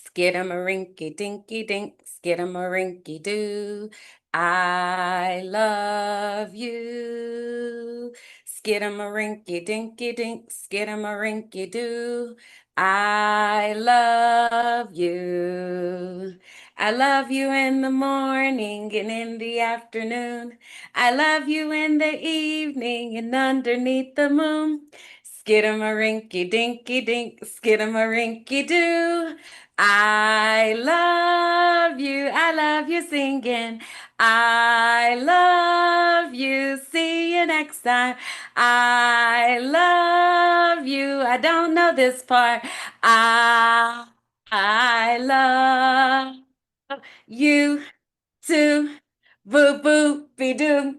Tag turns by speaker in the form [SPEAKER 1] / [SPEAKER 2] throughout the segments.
[SPEAKER 1] Skidamarinky dinky dink, skidamarinky doo. I love you. Skidamarinky dinky dink, skidamarinky doo. I love you. I love you in the morning and in the afternoon. I love you in the evening and underneath the moon. Skidamarinky dinky dink, skidamarinky doo. I love you singing. I love you. See you next time. I love you. I don't know this part. I, I love you too. Boo boo be doo.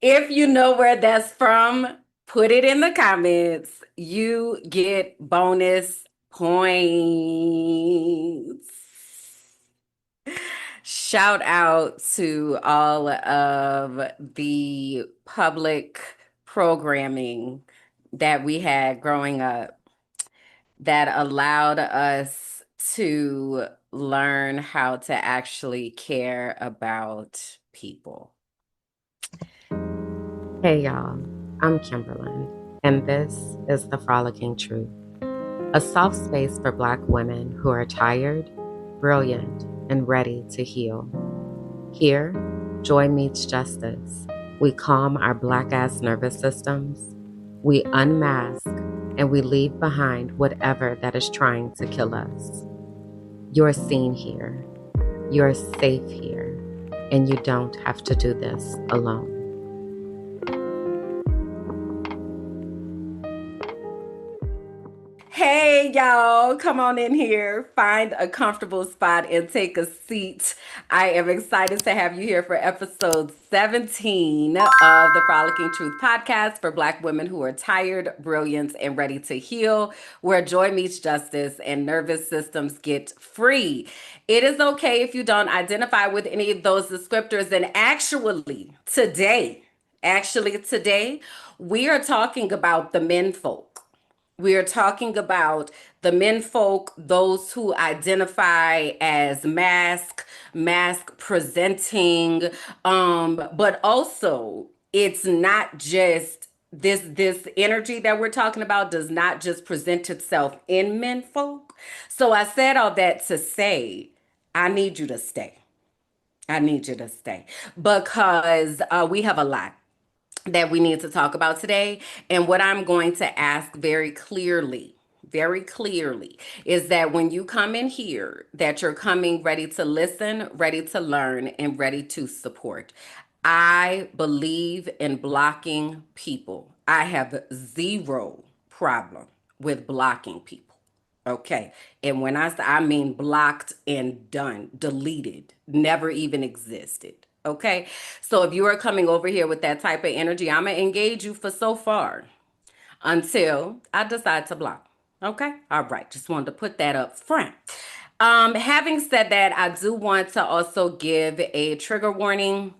[SPEAKER 1] If you know where that's from, put it in the comments. You get bonus points. Shout out to all of the public programming that we had growing up that allowed us to learn how to actually care about people. Hey y'all, I'm Kimberlyn, and this is the Frolicking Truth, a soft space for Black women who are tired, brilliant, and ready to heal. Here, joy meets justice. We calm our Black-ass nervous systems, we unmask, and we leave behind whatever that is trying to kill us. You're seen here, you're safe here, and you don't have to do this alone. Hey, y'all, come on in here, find a comfortable spot and take a seat. I am excited to have you here for episode 17 of the Frolicking Truth podcast for Black women who are tired, brilliant, and ready to heal, where joy meets justice and nervous systems get free. It is okay if you don't identify with any of those descriptors. And today, we are talking about the men folk. We are talking about the men folk, those who identify as mask presenting, but also it's not just this energy that we're talking about does not just present itself in men folk. So I said all that to say, I need you to stay. I need you to stay because we have a lot that we need to talk about today. And what I'm going to ask very clearly, is that when you come in here, that you're coming ready to listen, ready to learn, and ready to support. I believe in blocking people. I have zero problem with blocking people. Okay. And when I say, I mean blocked and done, deleted, never even existed. Okay. So if you are coming over here with that type of energy, I'm going to engage you for so far until I decide to block. Okay. All right. Just wanted to put that up front. Having said that, I do want to also give a trigger warning.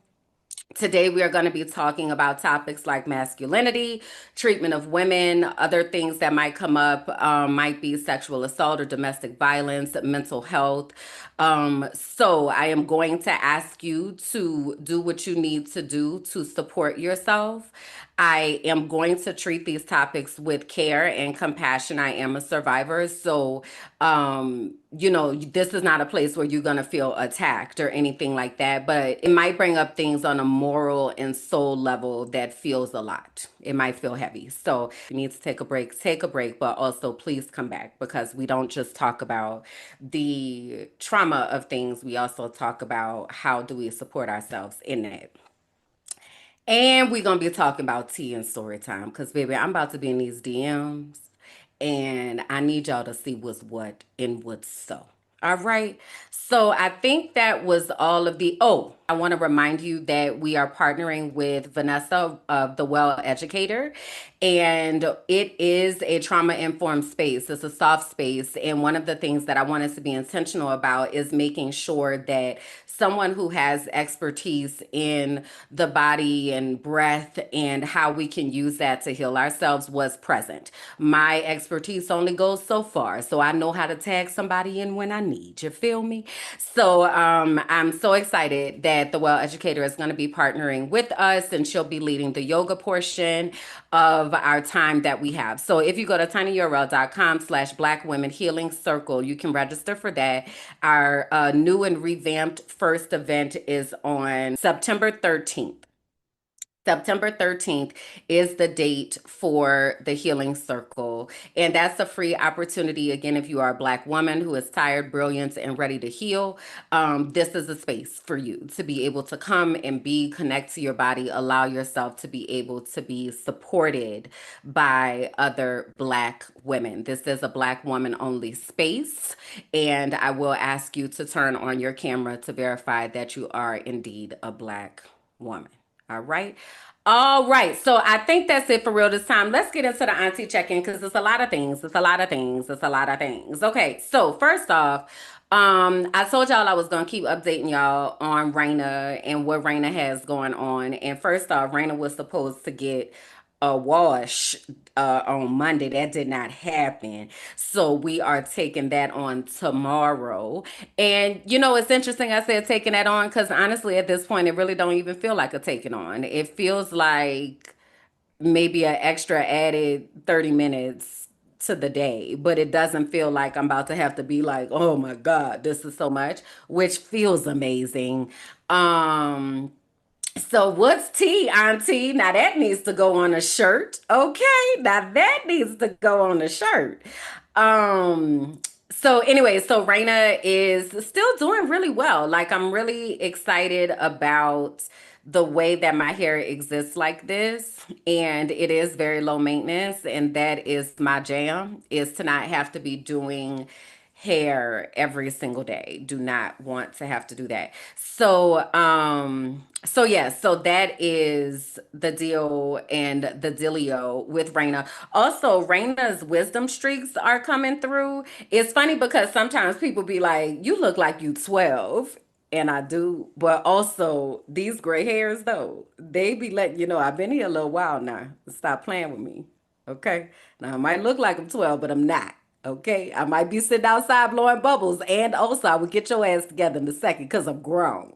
[SPEAKER 1] Today, we are going to be talking about topics like masculinity, treatment of women, other things that might come up, might be sexual assault or domestic violence, mental health. So I am going to ask you to do what you need to do to support yourself. I am going to treat these topics with care and compassion. I am a survivor. So, this is not a place where you're going to feel attacked or anything like that, but it might bring up things on a moral and soul level that feels a lot. It might feel heavy. So, if you need to take a break, but also please come back because we don't just talk about the trauma of things. We also talk about how do we support ourselves in it. And we're gonna be talking about tea and story time because baby, I'm about to be in these DMs and I need y'all to see what's what and what's so. All right. So I think that was all of the I want to remind you that we are partnering with Vanessa of The Well Educator, and it is a trauma informed space. It's a soft space. And one of the things that I want us to be intentional about is making sure that someone who has expertise in the body and breath and how we can use that to heal ourselves was present. My expertise only goes so far, so I know how to tag somebody in when I need. You feel me? So I'm so excited that the Well Educator is going to be partnering with us, and she'll be leading the yoga portion of our time that we have. So if you go to tinyurl.com/Black Women Healing Circle, you can register for that. Our new and revamped first event is on September 13th. September 13th is the date for the Healing Circle. And that's a free opportunity. Again, if you are a Black woman who is tired, brilliant, and ready to heal, this is a space for you to be able to come and be, connect to your body, allow yourself to be able to be supported by other Black women. This is a Black woman only space. And I will ask you to turn on your camera to verify that you are indeed a Black woman. All right. All right. So I think that's it for real this time. Let's get into the auntie check-in because it's a lot of things. It's a lot of things. It's a lot of things. Okay. So first off, I told y'all I was gonna keep updating y'all on Raina and what Raina has going on. And first off, Raina was supposed to get a wash on Monday. That did not happen. So we are taking that on tomorrow. And you know, it's interesting I said taking that on because honestly, at this point, it really don't even feel like a taking on. It feels like maybe an extra added 30 minutes to the day, but it doesn't feel like I'm about to have to be like, oh my God, this is so much, which feels amazing. Um, so what's tea, Auntie? Now that needs to go on a shirt. Okay, now that needs to go on a shirt. Um, so anyway, so Raina is still doing really well. Like I'm really excited about the way that my hair exists like this, and it is very low maintenance, and that is my jam, is to not have to be doing hair every single day. Do not want to have to do that. So yeah, so that is the deal and the dealio with Raina. Also, Raina's wisdom streaks are coming through. It's funny because sometimes people be like, "You look like you 12." And I do, but also these gray hairs though, they be letting you know I've been here a little while now. Stop playing with me. Okay. Now I might look like I'm 12, but I'm not. Okay. I might be sitting outside blowing bubbles. And also I would get your ass together in a second because I'm grown.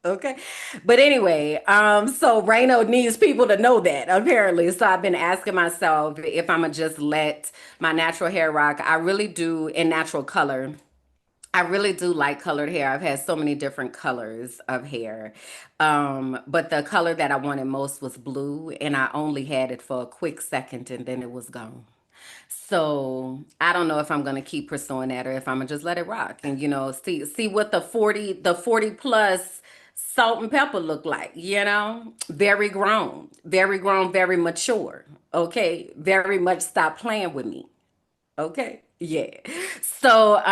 [SPEAKER 1] Okay. But anyway, so Reno needs people to know that apparently. So I've been asking myself if I'm gonna just let my natural hair rock. I really do in natural color. I really do like colored hair. I've had so many different colors of hair. But the color that I wanted most was blue, and I only had it for a quick second and then it was gone. So I don't know if I'm gonna keep pursuing that or if I'm gonna just let it rock and see what the 40 plus salt and pepper look like, very grown, very mature. Okay, very much stop playing with me. Okay. Yeah. So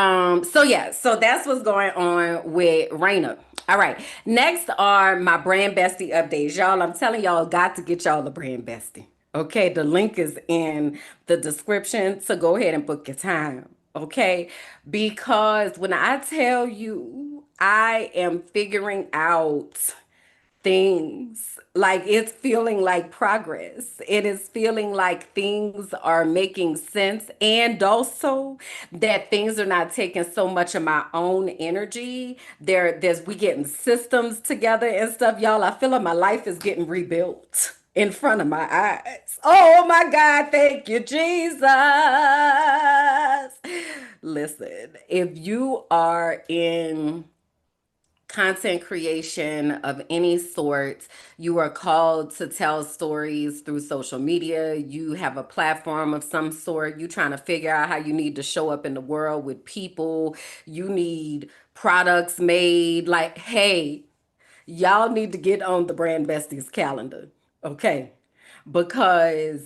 [SPEAKER 1] yeah, so that's what's going on with Raina. All right. Next are my brand bestie updates. Y'all, I'm telling y'all, got to get y'all a brand bestie. Okay, the link is in the description. So go ahead and book your time. Okay. Because when I tell you I am figuring out things. Like it's feeling like progress. It is feeling like things are making sense. And also that things are not taking so much of my own energy. There's we getting systems together and stuff. Y'all, I feel like my life is getting rebuilt in front of my eyes. Oh my God, thank you, Jesus. Listen, if you are in content creation of any sort. You are called to tell stories through social media. You have a platform of some sort. You trying to figure out how you need to show up in the world with people. You need products made. Like, hey, y'all need to get on the Brand Besties calendar. Okay. Because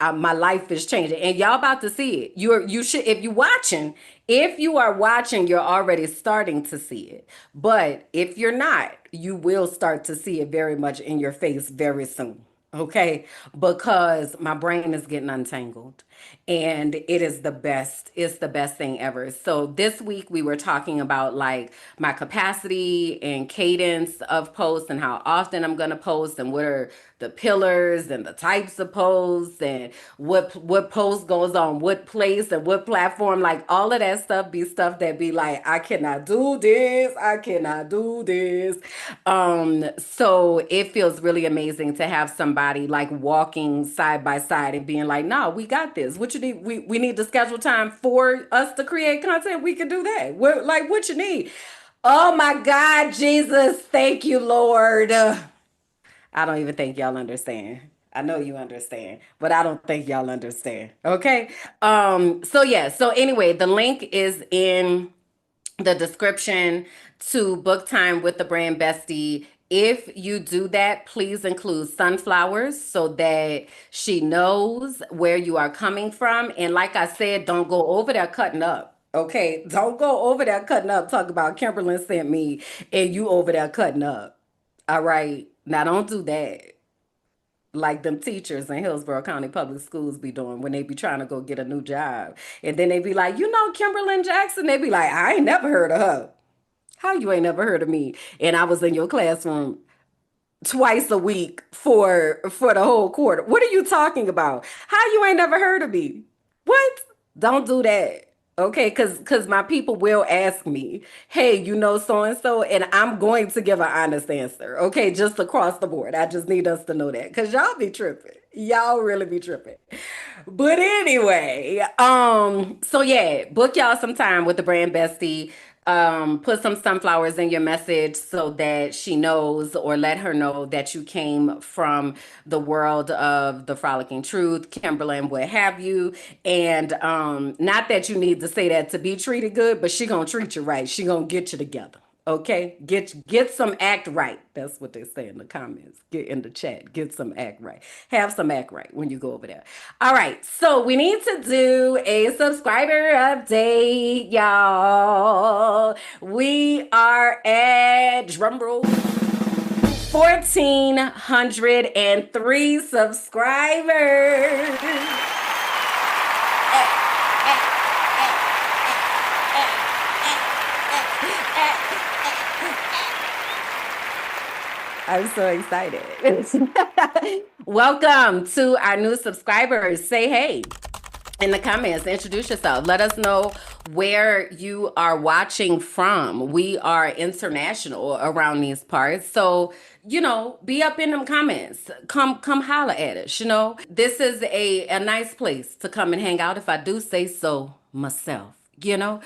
[SPEAKER 1] my life is changing, and y'all about to see it. You should, if you watching, if you are watching, you're already starting to see it. But if you're not, you will start to see it very much in your face very soon. Okay, because my brain is getting untangled, and it is the best. It's the best thing ever. So this week we were talking about like my capacity and cadence of posts and how often I'm going to post and what are the pillars and the types of posts and what post goes on what place and what platform. Like all of that stuff be stuff that be like, I cannot do this, I cannot do this. So it feels really amazing to have somebody like walking side by side and being like, no, we got this. What you need? We need to schedule time for us to create content. We can do that. What you need? Oh my God, Jesus, thank you, Lord. I don't even think y'all understand. I know you understand, but I don't think y'all understand. Okay. So yeah, so anyway, the link is in the description to book time with the brand bestie. If you do that, please include sunflowers so that she knows where you are coming from. And like I said, don't go over there cutting up. Okay, don't go over there cutting up. Talk about Kimberly sent me and you over there cutting up. All right, now don't do that like them teachers in Hillsborough County Public Schools be doing when they be trying to go get a new job. And then they be like, you know, Kimberlyn Jackson. They be like, I ain't never heard of her. How you ain't never heard of me? And I was in your classroom twice a week for the whole quarter. What are you talking about? How you ain't never heard of me? What? Don't do that. Okay, because my people will ask me, hey, you know so and so, and I'm going to give an honest answer. Okay, just across the board. I just need us to know that. Cause y'all be tripping. Y'all really be tripping. But anyway, so yeah, book y'all some time with the brand bestie. Put some sunflowers in your message so that she knows, or let her know that you came from the world of the Frolicking Truth, Kimberlyn, what have you. And not that you need to say that to be treated good, but she gonna treat you right. She gonna get you together. Okay, get some act right. That's what they say in the comments. Get in the chat. Get some act right. Have some act right when you go over there. All right, so we need to do a subscriber update, y'all. We are at drumroll 1,403 subscribers. I'm so excited. Welcome to our new subscribers. Say hey in the comments. Introduce yourself. Let us know where you are watching from. We are international around these parts. So, you know, be up in them comments. Come holler at us, you know. This is a nice place to come and hang out, if I do say so myself, you know.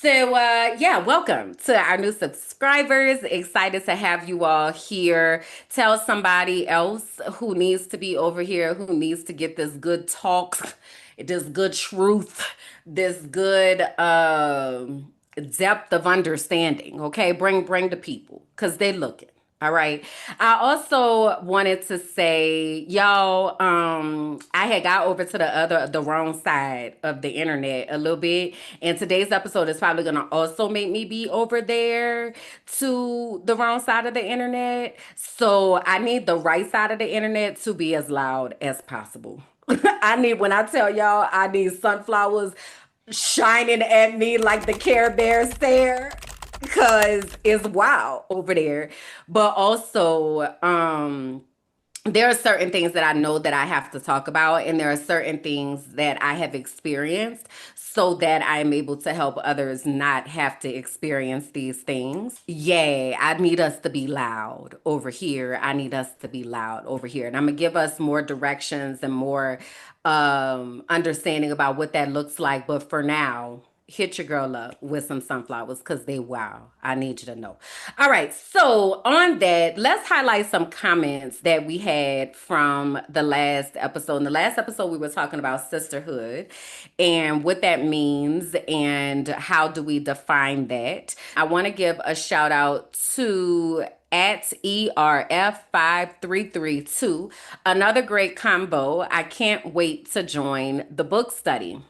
[SPEAKER 1] So yeah, welcome to our new subscribers. Excited to have you all here. Tell somebody else who needs to be over here, who needs to get this good talk, this good truth, this good depth of understanding. Okay, bring the people because they looking. All right. I also wanted to say, y'all, I had got over to the wrong side of the internet a little bit. And today's episode is probably gonna also make me be over there to the wrong side of the internet. So I need the right side of the internet to be as loud as possible. I need, when I tell y'all, I need sunflowers shining at me like the Care Bear stare because it's wild over there. But also, there are certain things that I know that I have to talk about, and there are certain things that I have experienced so that I'm able to help others not have to experience these things. Yeah, I need us to be loud over here. I need us to be loud over here. And I'm going to give us more directions and more understanding about what that looks like. But for now, hit your girl up with some sunflowers because they wow. I need you to know. All right. So, on that, let's highlight some comments that we had from the last episode. In the last episode, we were talking about sisterhood and what that means and how do we define that. I want to give a shout out to at ERF5332. Another great combo. I can't wait to join the book study.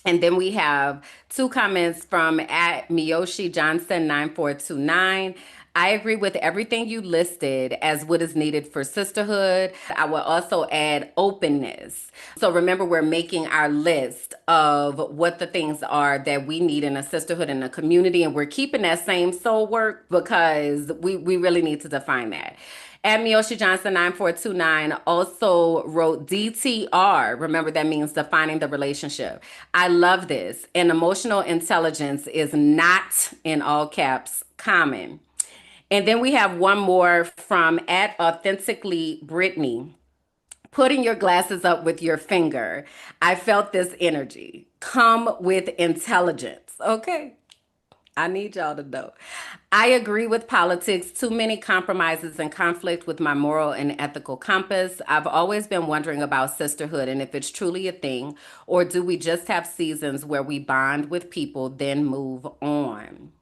[SPEAKER 1] And then we have two comments from at Miyoshi Johnson 9429. I agree with everything you listed as what is needed for sisterhood. I will also add openness. So remember, we're making our list of what the things are that we need in a sisterhood and a community, and we're keeping that same soul work because we really need to define that. At Miyoshi Johnson 9429 also wrote DTR. Remember, that means defining the relationship. I love this. And emotional intelligence is not, in all caps, common. And then we have one more from at Authentically Brittany. Putting your glasses up with your finger. I felt this energy. Come with intelligence. Okay. I need y'all to know. I agree with politics, too many compromises and conflict with my moral and ethical compass. I've always been wondering about sisterhood and if it's truly a thing, or do we just have seasons where we bond with people, then move on?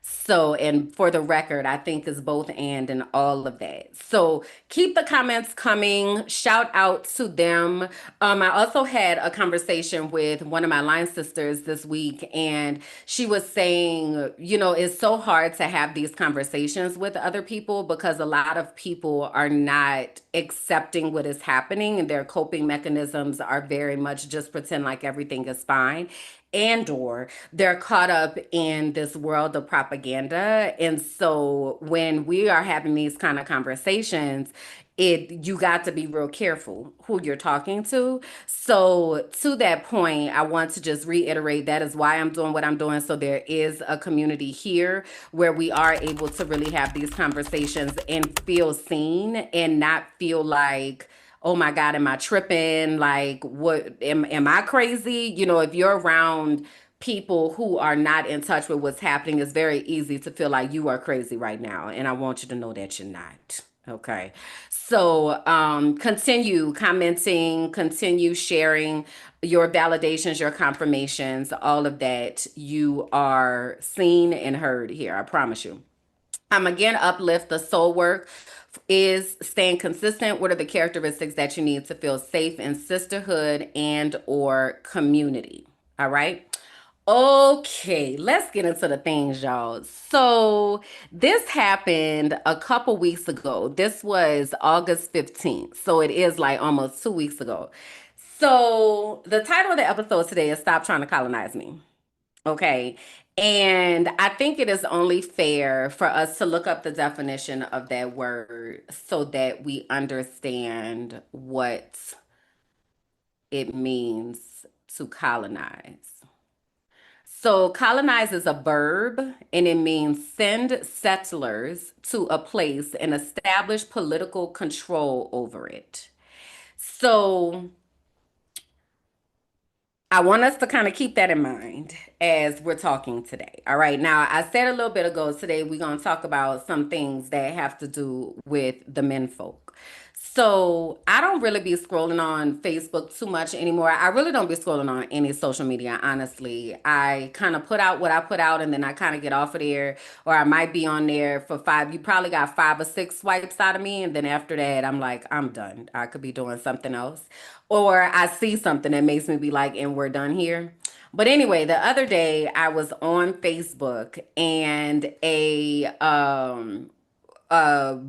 [SPEAKER 1] So, and for the record, I think is both and all of that. So keep the comments coming. Shout out to them. I also had a conversation with one of my line sisters this week, and she was saying, it's so hard to have these conversations with other people because a lot of people are not accepting what is happening, and their coping mechanisms are very much just pretend like everything is fine, and or they're caught up in this world of propaganda. And so when we are having these kind of conversations, you got to be real careful who you're talking to. So to that point, I want to just reiterate that is why I'm doing what I'm doing. So there is a community here where we are able to really have these conversations and feel seen and not feel like, oh my God, am I tripping? Like, what am I crazy? If you're around people who are not in touch with what's happening, it's very easy to feel like you are crazy right now. And I want you to know that you're not. Okay. So continue commenting, continue sharing your validations, your confirmations, all of that. You are seen and heard here. I promise you. Again, uplift the soul work is staying consistent. What are the characteristics that you need to feel safe in sisterhood and or community? All right. Okay, let's get into the things, y'all. So this happened a couple weeks ago. This was August 15th. So it is like almost 2 weeks ago. So the title of the episode today is Stop Trying to Colonize Me. Okay. And I think it is only fair for us to look up the definition of that word so that we understand what it means to colonize. So, colonize is a verb and it means send settlers to a place and establish political control over it. So, I want us to kind of keep that in mind as we're talking today. All right. Now, I said a little bit ago today, we're going to talk about some things that have to do with the men folk. So I don't really be scrolling on Facebook too much anymore. I really don't be scrolling on any social media, honestly. I kind of put out what I put out and then I kind of get off of there, or I might be on there for five. You probably got 5 or 6 swipes out of me. And then after that, I'm like, I'm done. I could be doing something else. Or I see something that makes me be like, and we're done here. But anyway, the other day I was on Facebook and a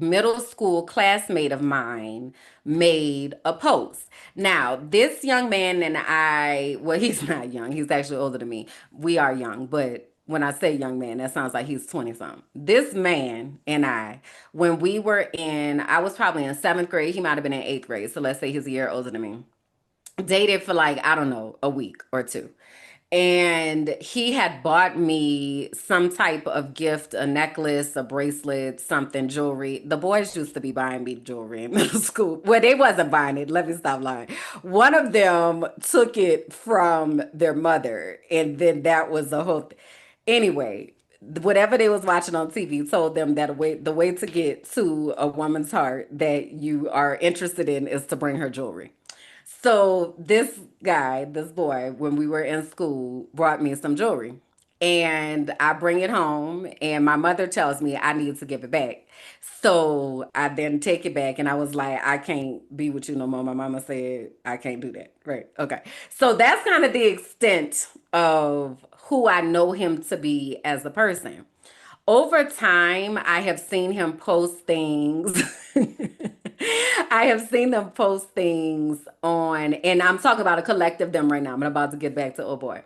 [SPEAKER 1] middle school classmate of mine made a post. Now, this young man and I, well, he's not young. He's actually older than me. We are young, but when I say young man, that sounds like he's 20 something. This man and I, when we were I was probably in seventh grade. He might have been in eighth grade. So let's say he's a year older than me. Dated for like, I don't know, a week or two. And he had bought me some type of gift, a necklace, a bracelet, something, jewelry. The boys used to be buying me jewelry in middle school. Well, they wasn't buying it. Let me stop lying. One of them took it from their mother, and then that was the whole thing. Anyway, whatever they was watching on TV told them that the way to get to a woman's heart that you are interested in is to bring her jewelry. So this guy, this boy, when we were in school, brought me some jewelry. And I bring it home, and my mother tells me I need to give it back. So I then take it back, and I was like, I can't be with you no more. My mama said I can't do that. Right. Okay. So that's kind of the extent of who I know him to be as a person. Over time, I have seen him post things. I have seen them post things on, and I'm talking about a collective them right now. I'm about to get back to oh boy.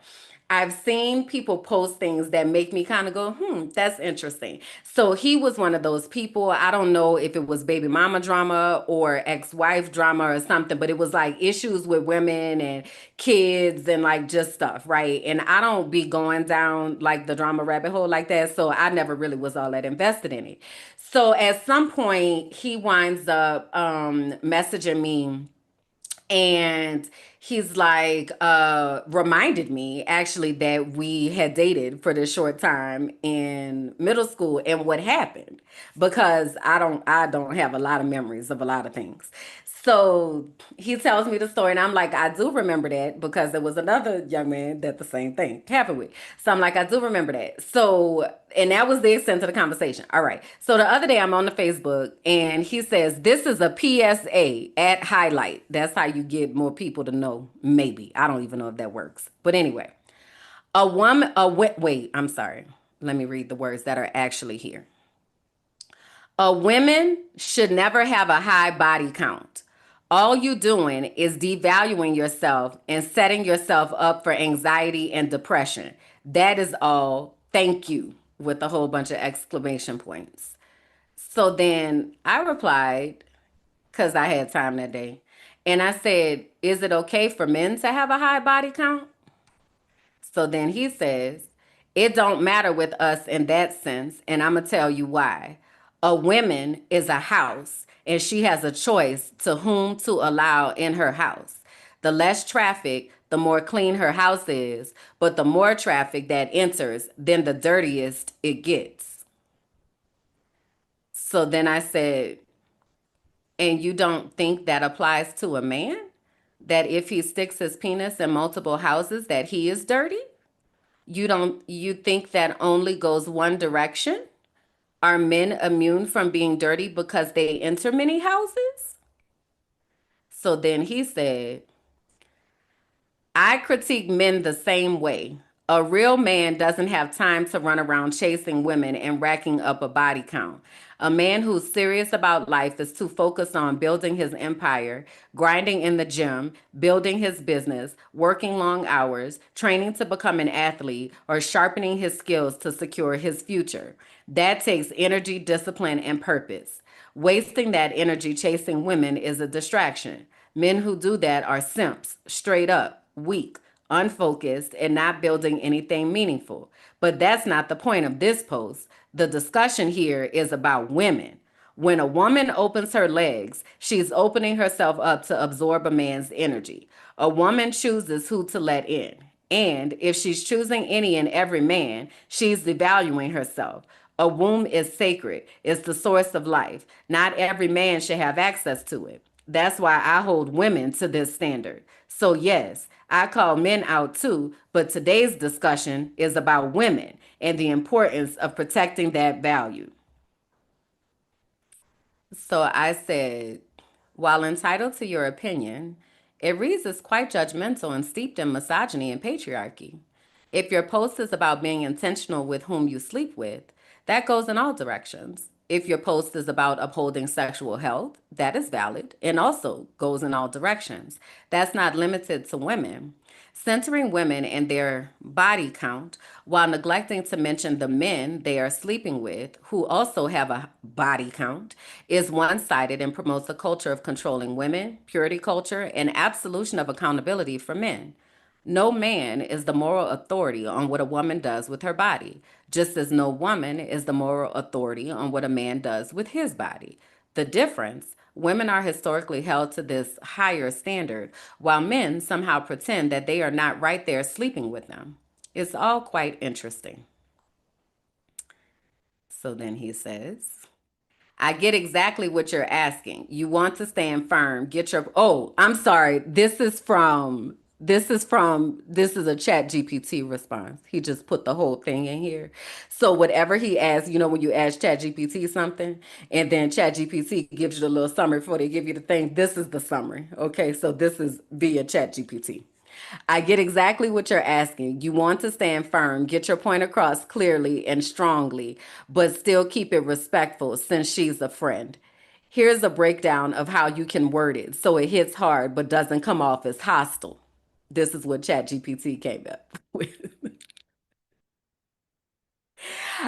[SPEAKER 1] I've seen people post things that make me kind of go, that's interesting. So he was one of those people. I don't know if it was baby mama drama or ex-wife drama or something, but it was like issues with women and kids and like just stuff, right? And I don't be going down like the drama rabbit hole like that. So I never really was all that invested in it. So at some point, he winds up messaging me, and he's like reminded me actually that we had dated for this short time in middle school and what happened, because I don't have a lot of memories of a lot of things. So he tells me the story, and I'm like, I do remember that because there was another young man that the same thing happened with. So I'm like, I do remember that. So, and that was the extent of the conversation. All right. So the other day I'm on the Facebook, and he says, this is a PSA at highlight. That's how you get more people to know. Maybe. I don't even know if that works. But anyway, wait, I'm sorry. Let me read the words that are actually here. A woman should never have a high body count. All you doing is devaluing yourself and setting yourself up for anxiety and depression. That is all. Thank you. With a whole bunch of exclamation points. So then I replied, because I had time that day. And I said, is it okay for men to have a high body count? So then he says, it don't matter with us in that sense, and I'm gonna tell you why. A woman is a house, and she has a choice to whom to allow in her house. The less traffic, the more clean her house is, but the more traffic that enters, then the dirtiest it gets. So then I said, and you don't think that applies to a man? That if he sticks his penis in multiple houses, that he is dirty? You think that only goes one direction? Are men immune from being dirty because they enter many houses? So then he said, I critique men the same way. A real man doesn't have time to run around chasing women and racking up a body count. A man who's serious about life is too focused on building his empire, grinding in the gym, building his business, working long hours, training to become an athlete, or sharpening his skills to secure his future. That takes energy, discipline, and purpose. Wasting that energy chasing women is a distraction. Men who do that are simps, straight up, weak, unfocused, and not building anything meaningful. But that's not the point of this post. The discussion here is about women. When a woman opens her legs, she's opening herself up to absorb a man's energy. A woman chooses who to let in. And if she's choosing any and every man, she's devaluing herself. A womb is sacred, it's the source of life. Not every man should have access to it. That's why I hold women to this standard. So, yes, I call men out too, but today's discussion is about women and the importance of protecting that value. So I said, while entitled to your opinion, it reads as quite judgmental and steeped in misogyny and patriarchy. If your post is about being intentional with whom you sleep with, that goes in all directions. If your post is about upholding sexual health, that is valid and also goes in all directions. That's not limited to women. Centering women and their body count while neglecting to mention the men they are sleeping with, who also have a body count, is one sided and promotes a culture of controlling women, purity culture, and absolution of accountability for men. No man is the moral authority on what a woman does with her body, just as no woman is the moral authority on what a man does with his body. The difference, women are historically held to this higher standard, while men somehow pretend that they are not right there sleeping with them. It's all quite interesting. So then he says, I get exactly what you're asking. You want to stand firm. Get your Oh, I'm sorry. This is a chat GPT response. He just put the whole thing in here. So whatever he asks, when you ask chat GPT something and then chat GPT gives you the little summary before they give you the thing, this is the summary. Okay, so this is via chat GPT. I get exactly what you're asking. You want to stand firm, get your point across clearly and strongly, but still keep it respectful since she's a friend. Here's a breakdown of how you can word it so it hits hard but doesn't come off as hostile. This is what ChatGPT came up with.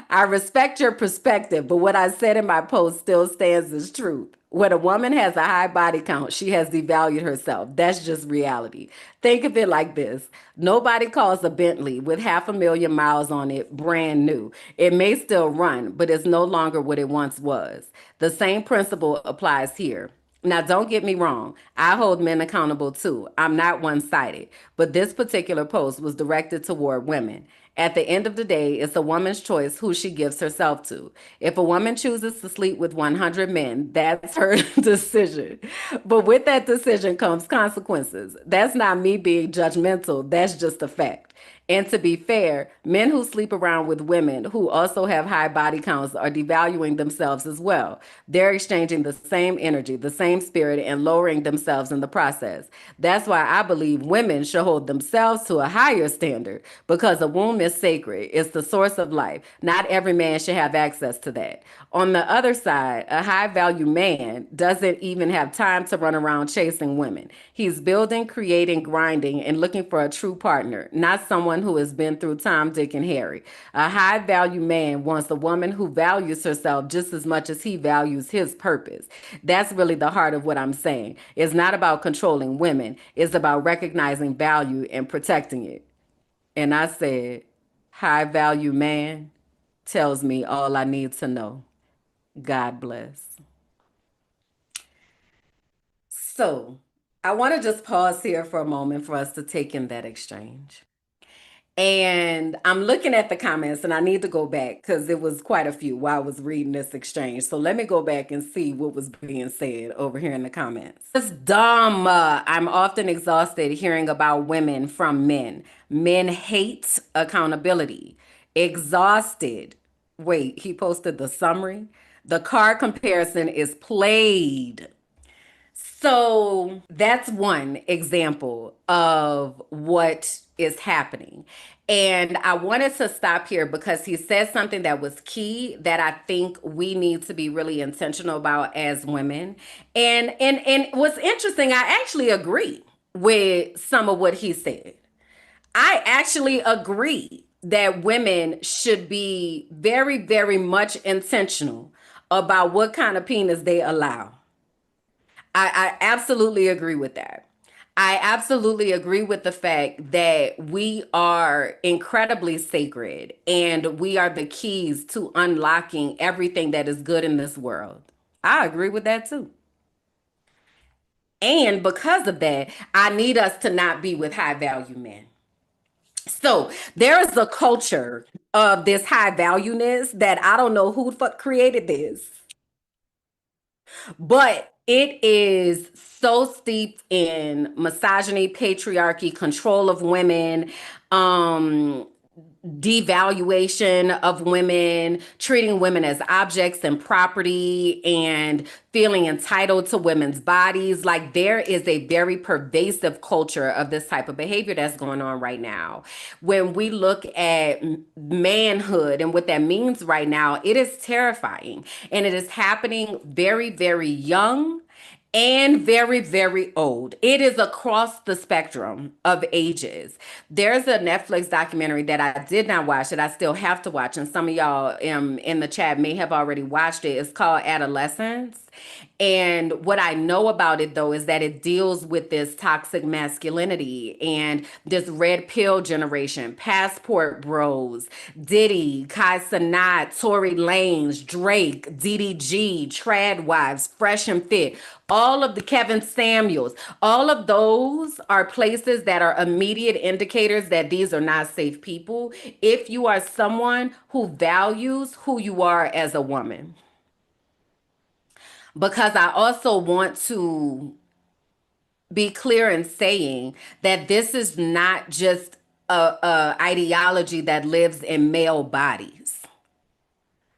[SPEAKER 1] I respect your perspective, but what I said in my post still stands as truth. When a woman has a high body count, she has devalued herself. That's just reality. Think of it like this. Nobody calls a Bentley with 500,000 miles on it brand new. It may still run, but it's no longer what it once was. The same principle applies here. Now, don't get me wrong. I hold men accountable too. I'm not one sided. But this particular post was directed toward women. At the end of the day, it's a woman's choice who she gives herself to. If a woman chooses to sleep with 100 men, that's her decision. But with that decision comes consequences. That's not me being judgmental, that's just a fact. And to be fair, men who sleep around with women who also have high body counts are devaluing themselves as well. They're exchanging the same energy, the same spirit, and lowering themselves in the process. That's why I believe women should hold themselves to a higher standard because a womb is sacred. It's the source of life. Not every man should have access to that. On the other side, a high value man doesn't even have time to run around chasing women. He's building, creating, grinding, and looking for a true partner, not someone who has been through Tom, Dick, and Harry. A high value man wants a woman who values herself just as much as he values his purpose. That's really the heart of what I'm saying. It's not about controlling women, it's about recognizing value and protecting it. And I said, high value man tells me all I need to know. God bless. So I want to just pause here for a moment for us to take in that exchange. And I'm looking at the comments and I need to go back because it was quite a few while I was reading this exchange. So let me go back and see what was being said over here in the comments. It's dumb. I'm often exhausted hearing about women from men. Men hate accountability. Exhausted. Wait, he posted the summary. The car comparison is played. So that's one example of what is happening. And I wanted to stop here because he said something that was key that I think we need to be really intentional about as women. And what's interesting, I actually agree with some of what he said. I actually agree that women should be very, very much intentional about what kind of penis they allow. I absolutely agree with that. I absolutely agree with the fact that we are incredibly sacred and we are the keys to unlocking everything that is good in this world. I agree with that too. And because of that, I need us to not be with high value men. So there is a culture of this high valueness that I don't know who the fuck created this. But it is so steeped in misogyny, patriarchy, control of women, um, devaluation of women, treating women as objects and property, and feeling entitled to women's bodies. Like there is a very pervasive culture of this type of behavior that's going on right now. When we look at manhood and what that means right now, it is terrifying. And it is happening very, very young and very, very old. It is across the spectrum of ages. There's a Netflix documentary that I did not watch that I still have to watch, and some of y'all in the chat may have already watched it. It's called Adolescence. And what I know about it though is that it deals with this toxic masculinity and this red pill generation, passport bros, Diddy, Kai Cenat, Tory Lanez, Drake, DDG, trad wives, fresh and fit, all of the Kevin Samuels, all of those are places that are immediate indicators that these are not safe people if you are someone who values who you are as a woman. Because I also want to be clear in saying that this is not just a ideology that lives in male bodies.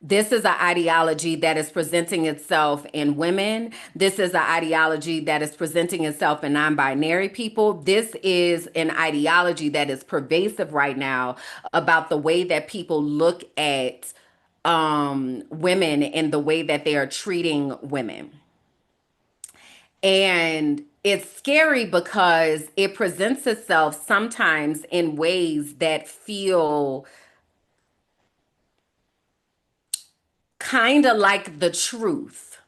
[SPEAKER 1] This is an ideology that is presenting itself in women. This is an ideology that is presenting itself in non binary people. This is an ideology that is pervasive right now about the way that people look at women and the way that they are treating women. And it's scary because it presents itself sometimes in ways that feel kind of like the truth.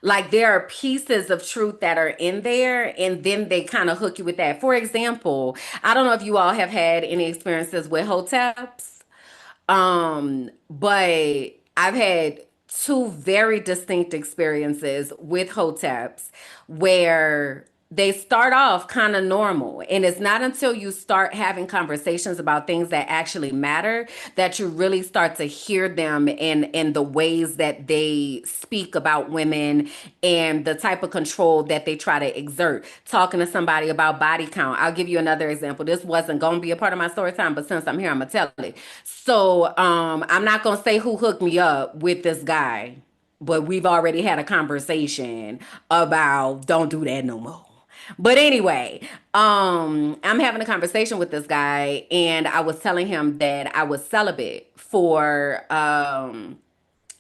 [SPEAKER 1] Like there are pieces of truth that are in there, and then they kind of hook you with that. For example, I don't know if you all have had any experiences with hoteps. But I've had two very distinct experiences with hoteps where they start off kind of normal. And it's not until you start having conversations about things that actually matter that you really start to hear them in the ways that they speak about women and the type of control that they try to exert. Talking to somebody about body count. I'll give you another example. This wasn't going to be a part of my story time, but since I'm here, I'm going to tell it. So I'm not going to say who hooked me up with this guy, but we've already had a conversation about don't do that no more. But anyway, I'm having a conversation with this guy, and I was telling him that I was celibate for I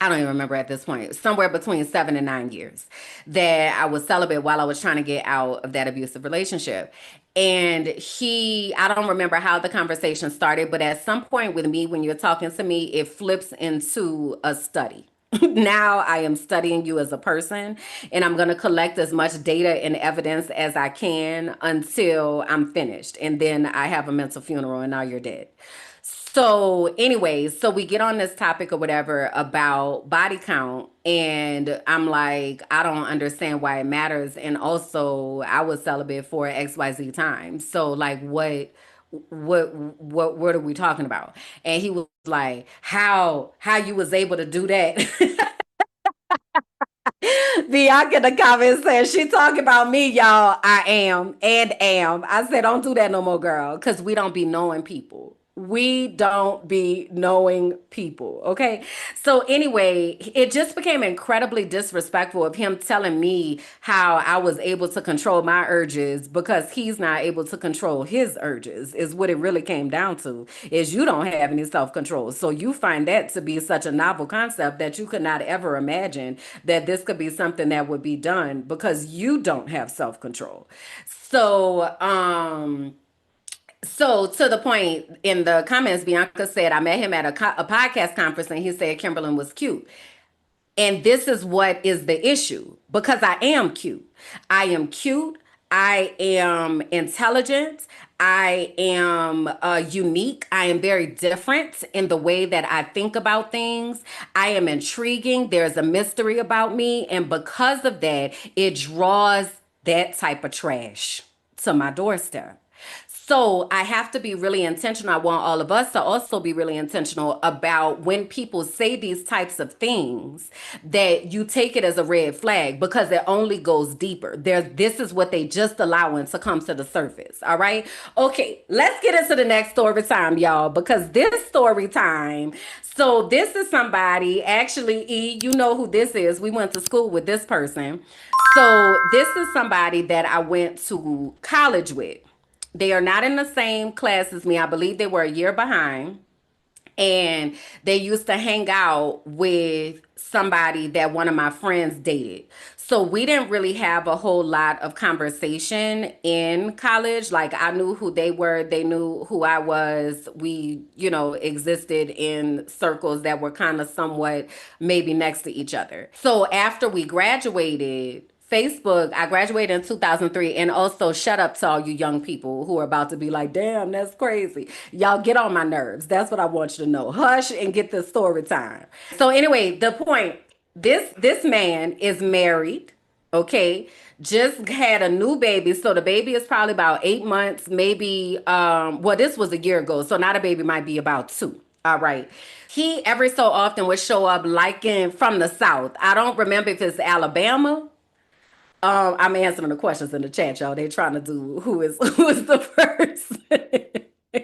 [SPEAKER 1] don't even remember at this point, somewhere between 7 and 9 years, that I was celibate while I was trying to get out of that abusive relationship. And I don't remember how the conversation started, but at some point with me, when you're talking to me, it flips into a study. Now I am studying you as a person, and I'm going to collect as much data and evidence as I can until I'm finished. And then I have a mental funeral, and now you're dead. So, anyways, so we get on this topic or whatever about body count, and I'm like, I don't understand why it matters. And also, I was celibate for XYZ time. So, like, what are we talking about? And he was like, how you was able to do that? Bianca in the comments says she talking about me, y'all. I am and am. I said, don't do that no more, girl, because we don't be knowing people. We don't be knowing people. Okay. So anyway, it just became incredibly disrespectful of him telling me how I was able to control my urges because he's not able to control his urges, is what it really came down to. Is you don't have any self-control. So you find that to be such a novel concept that you could not ever imagine that this could be something that would be done because you don't have self-control. So, so to the point in the comments, Bianca said, I met him at a podcast conference and he said Kimberlyn was cute. And this is what is the issue because I am cute. I am cute. I am intelligent. I am unique. I am very different in the way that I think about things. I am intriguing. There's a mystery about me. And because of that, it draws that type of trash to my doorstep. So I have to be really intentional. I want all of us to also be really intentional about when people say these types of things that you take it as a red flag because it only goes deeper. This is what they just allowing to come to the surface. All right. Okay, let's get into the next story time, y'all, because this story time. So this is somebody, actually, E, you know who this is. We went to school with this person. So this is somebody that I went to college with. They are not in the same class as me. I believe they were a year behind. And they used to hang out with somebody that one of my friends dated. So we didn't really have a whole lot of conversation in college. Like I knew who they were, they knew who I was. We, existed in circles that were kind of somewhat maybe next to each other. So after we graduated, I graduated in 2003, and also shut up to all you young people who are about to be like, damn, that's crazy. Y'all get on my nerves. That's what I want you to know. Hush and get the story time. So anyway, the point, this man is married, okay? Just had a new baby. So the baby is probably about 8 months, maybe well, this was a year ago. So now the baby might be about 2. All right. He every so often would show up liking from the South. I don't remember if it's Alabama. I'm answering the questions in the chat, y'all. They trying to do who is the person. Let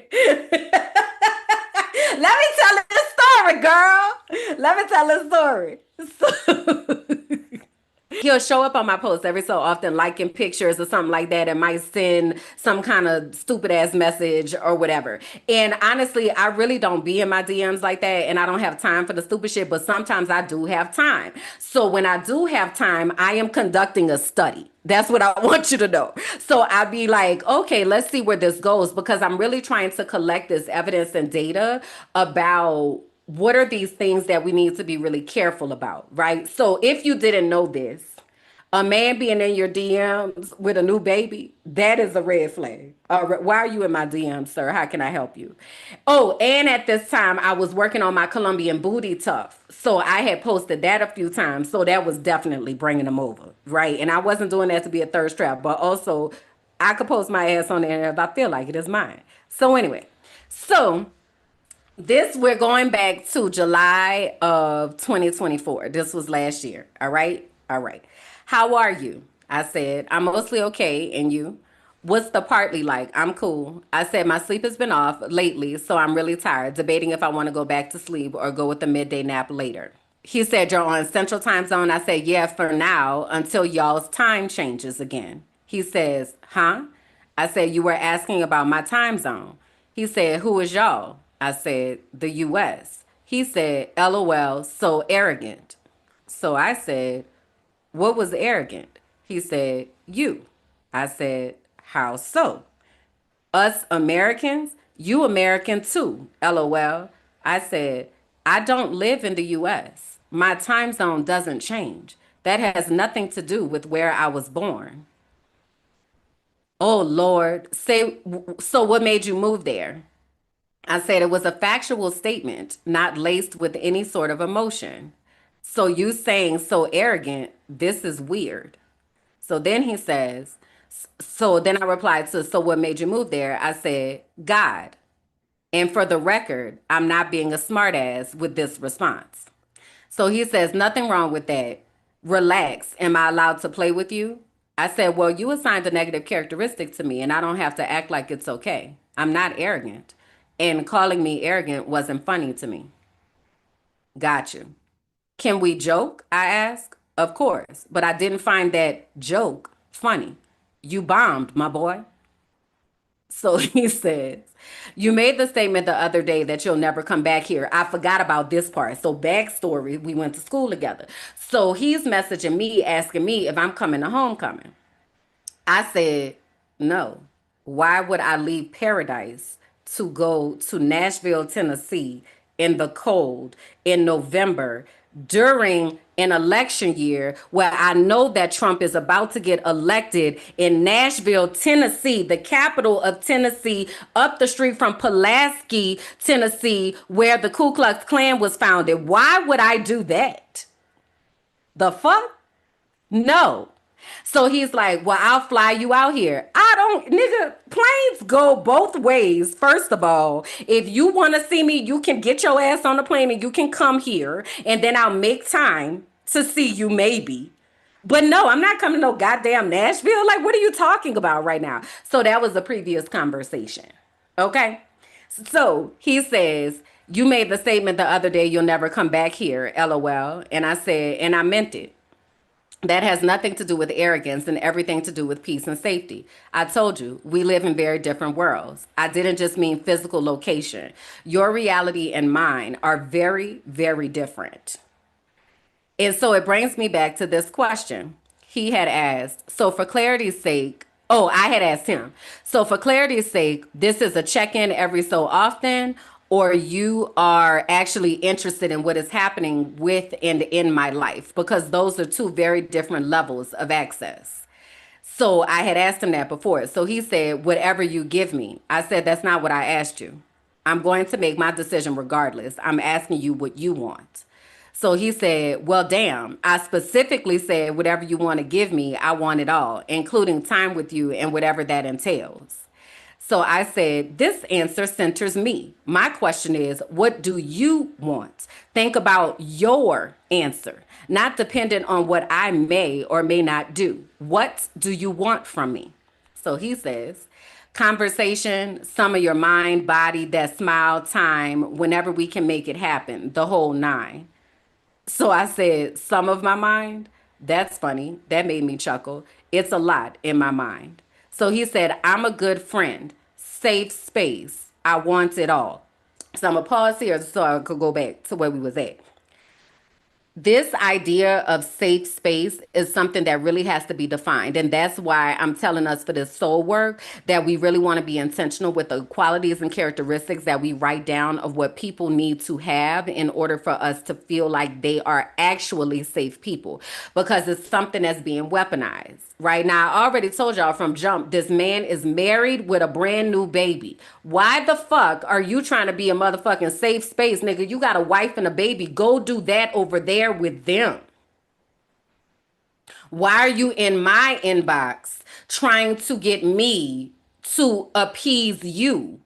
[SPEAKER 1] me tell this story, girl. Let me tell this story. So, he'll show up on my posts every so often, liking pictures or something like that, and might send some kind of stupid ass message or whatever. And honestly, I really don't be in my DMs like that, and I don't have time for the stupid shit, but sometimes I do have time. So when I do have time, I am conducting a study. That's what I want you to know. So I'd be like, okay, let's see where this goes, because I'm really trying to collect this evidence and data about what are these things that we need to be really careful about, right? So if you didn't know this, a man being in your DMs with a new baby, that is a red flag. Why are you in my DMs, sir? How can I help you? Oh, and at this time, I was working on my Colombian booty tuff. So I had posted that a few times. So that was definitely bringing them over, right? And I wasn't doing that to be a thirst trap, but also I could post my ass on there if I feel like it is mine. So anyway, so this we're going back to July of 2024. This was last year. All right. All right. How are you? I said, I'm mostly okay. And you? What's the partly like? I'm cool. I said, my sleep has been off lately, so I'm really tired, debating if I want to go back to sleep or go with a midday nap later. He said, you're on Central Time Zone. I said, yeah, for now, until y'all's time changes again. He says, huh? I said, you were asking about my time zone. He said, who is y'all? I said, the US. He said, LOL, so arrogant. So I said, what was arrogant? He said, you. I said, how so? Us Americans? You American too, LOL. I said, I don't live in the US. My time zone doesn't change. That has nothing to do with where I was born. Oh Lord, say, so what made you move there? I said it was a factual statement, not laced with any sort of emotion. So you saying so arrogant, this is weird. So then he says, so then I replied to, so what made you move there? I said, God. And for the record, I'm not being a smartass with this response. So he says, nothing wrong with that. Relax. Am I allowed to play with you? I said, well, you assigned a negative characteristic to me, and I don't have to act like it's okay. I'm not arrogant. And calling me arrogant wasn't funny to me. Got you. Can we joke? I asked. Of course, but I didn't find that joke funny. You bombed, my boy. So he says, you made the statement the other day that you'll never come back here. I forgot about this part. So backstory, we went to school together. So he's messaging me, asking me if I'm coming to homecoming. I said, no. Why would I leave paradise to go to Nashville, Tennessee in the cold in November during an election year where I know that Trump is about to get elected in Nashville, Tennessee, the capital of Tennessee, up the street from Pulaski, Tennessee, where the Ku Klux Klan was founded? Why would I do that? The fuck? No. So he's like, well, I'll fly you out here. I don't, nigga, planes go both ways. First of all, if you want to see me, you can get your ass on the plane and you can come here and then I'll make time to see you maybe. But no, I'm not coming to no goddamn Nashville. Like, what are you talking about right now? So that was the previous conversation. Okay. So he says, you made the statement the other day, you'll never come back here, LOL. And I said, and I meant it. That has nothing to do with arrogance and everything to do with peace and safety. I told you, we live in very different worlds. I didn't just mean physical location. Your reality and mine are very, very different. And so it brings me back to this question. He had asked, so for clarity's sake, oh, I had asked him. So for clarity's sake, this is a check-in every so often, or you are actually interested in what is happening with and in my life, because those are two very different levels of access. So I had asked him that before. So he said, whatever you give me. I said, that's not what I asked you. I'm going to make my decision regardless. I'm asking you what you want. So he said, well, damn, I specifically said, whatever you want to give me, I want it all, including time with you and whatever that entails. So I said, this answer centers me. My question is, what do you want? Think about your answer, not dependent on what I may or may not do. What do you want from me? So he says, conversation, some of your mind, body, that smile, time, whenever we can make it happen, the whole nine. So I said, some of my mind? That's funny. That made me chuckle. It's a lot in my mind. So he said, I'm a good friend, safe space. I want it all. So I'm going to pause here so I could go back to where we was at. This idea of safe space is something that really has to be defined. And that's why I'm telling us for this soul work that we really want to be intentional with the qualities and characteristics that we write down of what people need to have in order for us to feel like they are actually safe people, because it's something that's being weaponized. Right now, I already told y'all from jump, this man is married with a brand new baby. Why the fuck are you trying to be a motherfucking safe space, nigga? You got a wife and a baby. Go do that over there with them. Why are you in my inbox trying to get me to appease you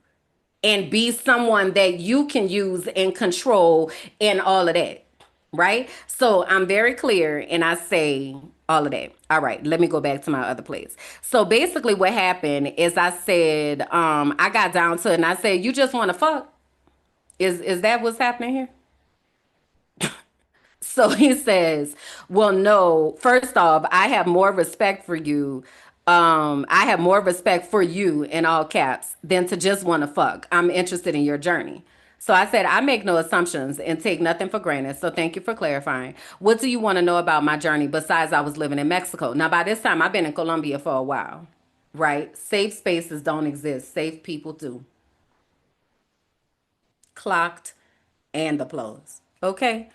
[SPEAKER 1] and be someone that you can use and control and all of that? Right? So I'm very clear and I say all of that. All right, let me go back to my other place. So basically what happened is I said, I got down to it and I said, you just want to fuck? Is that what's happening here? So he says, well, no, first off, I have more respect for you. I have more respect for you in all caps than to just want to fuck. I'm interested in your journey. So I said, I make no assumptions and take nothing for granted. So thank you for clarifying. What do you want to know about my journey besides I was living in Mexico? Now, by this time, I've been in Colombia for a while, right? Safe spaces don't exist. Safe people do. Clocked and applause. Okay.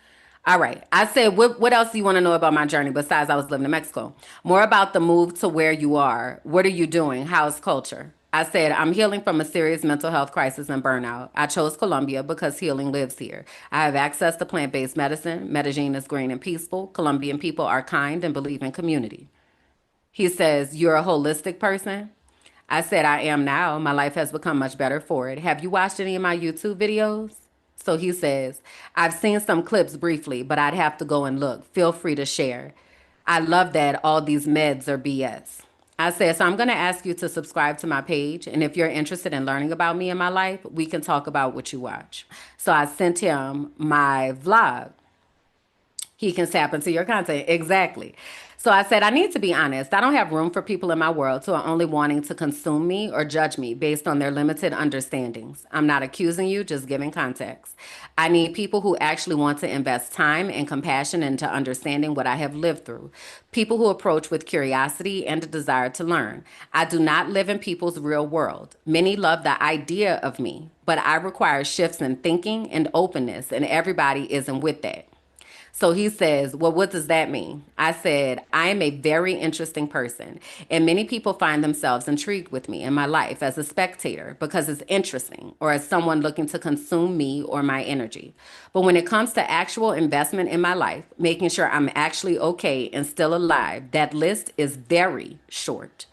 [SPEAKER 1] All right. I said, what else do you want to know about my journey besides I was living in Mexico? More about the move to where you are. What are you doing? How's culture? I said, I'm healing from a serious mental health crisis and burnout. I chose Colombia because healing lives here. I have access to plant based medicine. Medellin is green and peaceful. Colombian people are kind and believe in community. He says, you're a holistic person? I said, I am now. My life has become much better for it. Have you watched any of my YouTube videos? So he says, I've seen some clips briefly, but I'd have to go and look. Feel free to share. I love that all these meds are BS. I said, so I'm going to ask you to subscribe to my page. And if you're interested in learning about me and my life, we can talk about what you watch. So I sent him my vlog. He can tap into your content. Exactly. So I said, I need to be honest. I don't have room for people in my world who are only wanting to consume me or judge me based on their limited understandings. I'm not accusing you, just giving context. I need people who actually want to invest time and compassion into understanding what I have lived through. People who approach with curiosity and a desire to learn. I do not live in people's real world. Many love the idea of me, but I require shifts in thinking and openness, and everybody isn't with that. So he says, well, what does that mean? I said, I am a very interesting person, and many people find themselves intrigued with me in my life as a spectator because it's interesting or as someone looking to consume me or my energy. But when it comes to actual investment in my life, making sure I'm actually okay and still alive, that list is very short.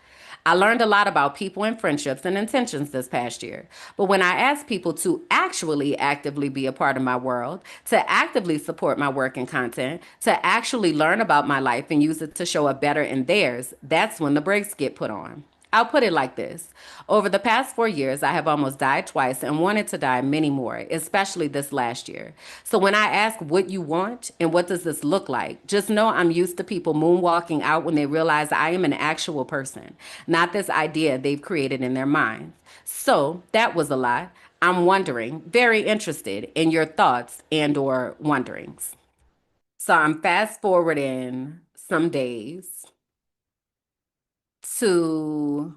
[SPEAKER 1] I learned a lot about people and friendships and intentions this past year. But when I ask people to actually actively be a part of my world, to actively support my work and content, to actually learn about my life and use it to show up better in theirs, that's when the brakes get put on. I'll put it like this. Over the past 4 years, I have almost died twice and wanted to die many more, especially this last year. So when I ask what you want and what does this look like, just know I'm used to people moonwalking out when they realize I am an actual person, not this idea they've created in their minds. So that was a lot. I'm wondering, very interested in your thoughts and or wonderings. So I'm fast forwarding some days. to,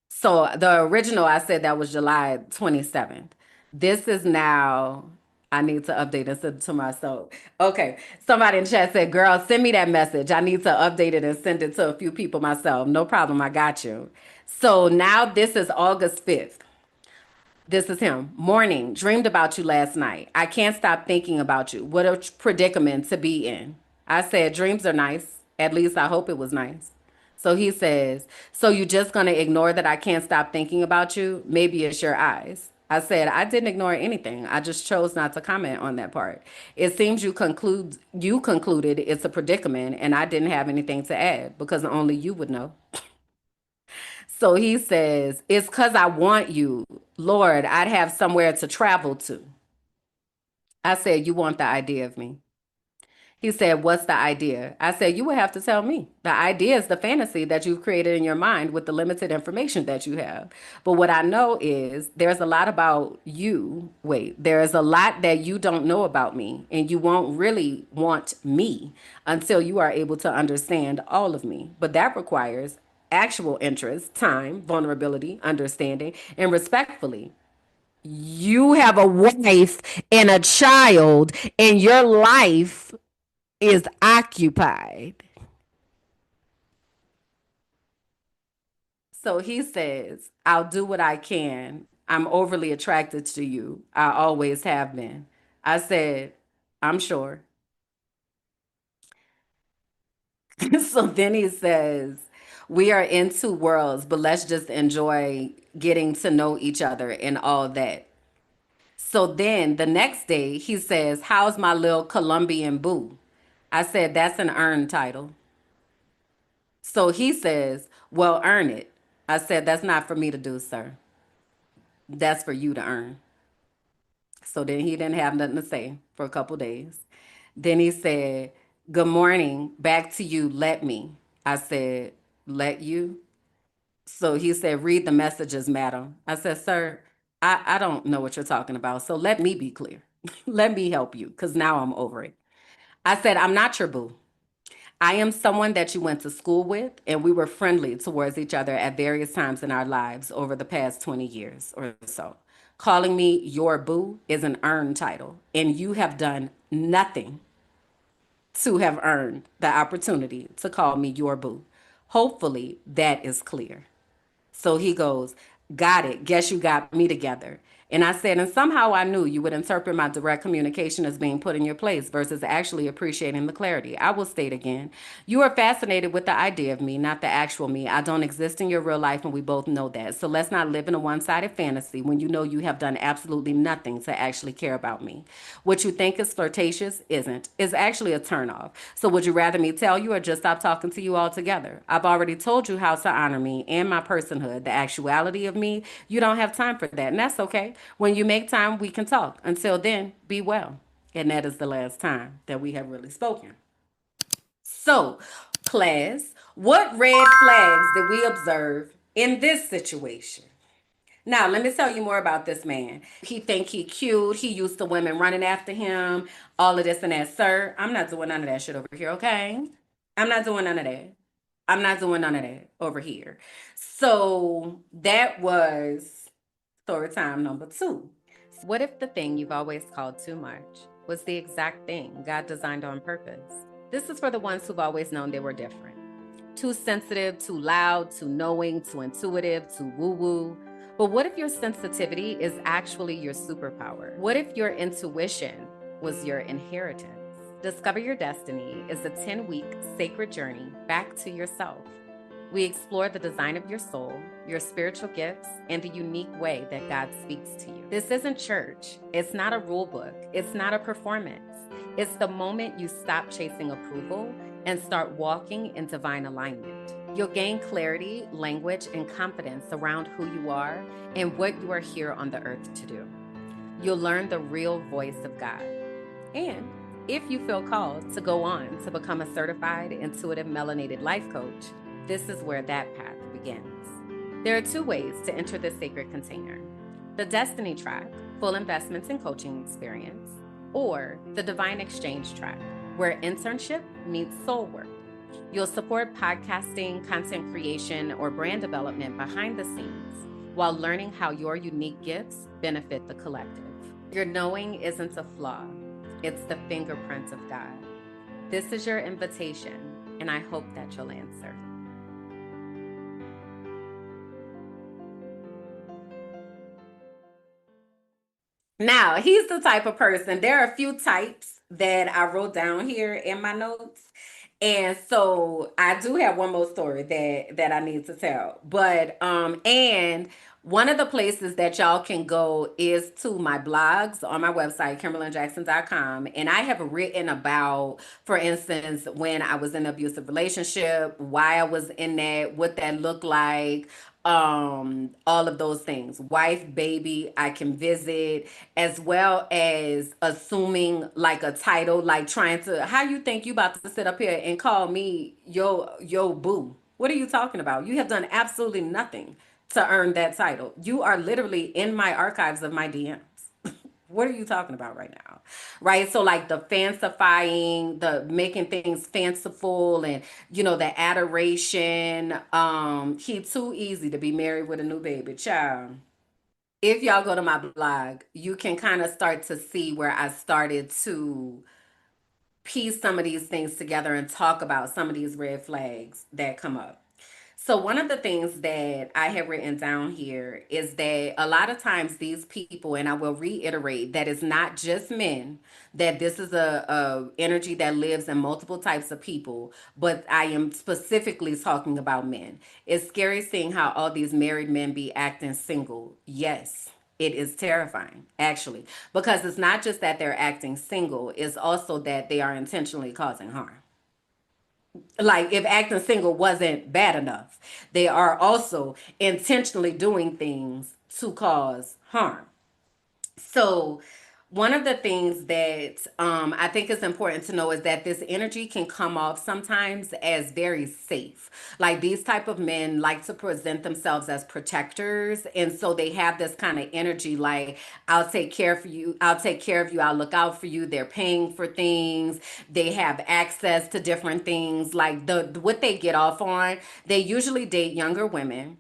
[SPEAKER 1] so the original I said that was July 27th. This is now, I need to update and send it to myself. Okay. Somebody in chat said, girl, send me that message. I need to update it and send it to a few people myself. No problem. I got you. So now this is August 5th. This is him. Morning. Dreamed about you last night. I can't stop thinking about you. What a predicament to be in. I said, dreams are nice. At least I hope it was nice. So he says, so you just gonna ignore that I can't stop thinking about you? Maybe it's your eyes. I said, I didn't ignore anything. I just chose not to comment on that part. It seems you concluded it's a predicament and I didn't have anything to add because only you would know. So he says, it's because I want you. Lord, I'd have somewhere to travel to. I said, you want the idea of me. He said, what's the idea? I said, you would have to tell me. The idea is the fantasy that you've created in your mind with the limited information that you have. But what I know is there's a lot about you. Wait, there's a lot that you don't know about me, and you won't really want me until you are able to understand all of me. But that requires actual interest, time, vulnerability, understanding, and respectfully. You have a wife and a child, and your life is occupied. So he says, I'll do what I can. I'm overly attracted to you. I always have been. I said, I'm sure. So then he says, we are in two worlds, but let's just enjoy getting to know each other and all that. So then the next day he says, how's my little Colombian boo? I said, that's an earned title. So he says, well, earn it. I said, that's not for me to do, sir. That's for you to earn. So then he didn't have nothing to say for a couple days. Then he said, good morning, back to you, let me. I said, let you? So he said, read the messages, madam. I said, sir, I don't know what you're talking about. So let me be clear. Let me help you because now I'm over it. I said, I'm not your boo. I am someone that you went to school with, and we were friendly towards each other at various times in our lives over the past 20 years or so. Calling me your boo is an earned title, and you have done nothing to have earned the opportunity to call me your boo. Hopefully, that is clear. So he goes, got it. Guess you got me together. And I said, and somehow I knew you would interpret my direct communication as being put in your place versus actually appreciating the clarity. I will state again, you are fascinated with the idea of me, not the actual me. I don't exist in your real life, and we both know that. So let's not live in a one-sided fantasy when you know you have done absolutely nothing to actually care about me. What you think is flirtatious isn't. It's actually a turnoff. So would you rather me tell you or just stop talking to you altogether? I've already told you how to honor me and my personhood, the actuality of me. You don't have time for that, and that's okay. When you make time, we can talk. Until then, be well. And that is the last time that we have really spoken. So, class, what red flags did we observe in this situation? Now, let me tell you more about this man. He think he cute. He used to women running after him. All of this and that. Sir, I'm not doing none of that shit over here, okay? I'm not doing none of that. I'm not doing none of that over here. So that was story time number 2. What if the thing you've always called too much was the exact thing God designed on purpose? This is for the ones who've always known they were different. Too sensitive, too loud, too knowing, too intuitive, too woo-woo. But what if your sensitivity is actually your superpower? What if your intuition was your inheritance? Discover Your Destiny is a 10-week sacred journey back to yourself. We explore the design of your soul, your spiritual gifts, and the unique way that God speaks to you. This isn't church. It's not a rule book. It's not a performance. It's the moment you stop chasing approval and start walking in divine alignment. You'll gain clarity, language, and confidence around who you are and what you are here on the earth to do. You'll learn the real voice of God. And if you feel called to go on to become a certified intuitive melanated life coach, this is where that path begins. There are 2 ways to enter this sacred container: the Destiny track, full investments and coaching experience, or the Divine Exchange track, where internship meets soul work. You'll support podcasting, content creation, or brand development behind the scenes while learning how your unique gifts benefit the collective. Your knowing isn't a flaw, it's the fingerprint of God. This is your invitation, and I hope that you'll answer. Now, he's the type of person. There are a few types that I wrote down here in my notes. And so I do have one more story that I need to tell. But and one of the places that y'all can go is to my blogs on my website, kimberlyjackson.com. And I have written about, for instance, when I was in an abusive relationship, why I was in that, what that looked like, all of those things, wife, baby, I can visit, as well as assuming like a title, like trying to, how you think you about to sit up here and call me yo boo? What are you talking about? You have done absolutely nothing to earn that title. You are literally in my archives of my DMs. What are you talking about right now? Right? So like the fancifying, the making things fanciful, and the adoration. He too easy to be married with a new baby child. If y'all go to my blog, you can kind of start to see where I started to piece some of these things together and talk about some of these red flags that come up. So, one of the things that I have written down here is that a lot of times these people, and I will reiterate that it's not just men, that this is a energy that lives in multiple types of people, but I am specifically talking about men. It's scary seeing how all these married men be acting single. Yes. It is terrifying, actually, because it's not just that they're acting single, it's also that they are intentionally causing harm. Like, if acting single wasn't bad enough, they are also intentionally doing things to cause harm. So, one of the things that I think is important to know is that this energy can come off sometimes as very safe. Like, these type of men like to present themselves as protectors, and so they have this kind of energy like, I'll take care of you, I'll take care of you, I'll look out for you. They're paying for things, they have access to different things. Like, the what they get off on, they usually date younger women,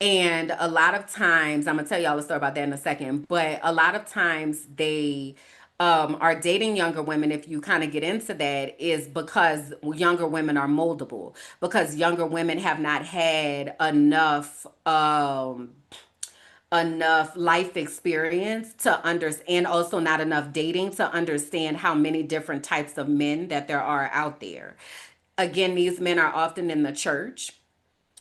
[SPEAKER 1] and a lot of times, I'm gonna tell y'all a story about that in a second, but a lot of times they are dating younger women. If you kind of get into that, is because younger women are moldable, because younger women have not had enough life experience to understand, and also not enough dating to understand how many different types of men that there are out there. Again, these men are often in the church,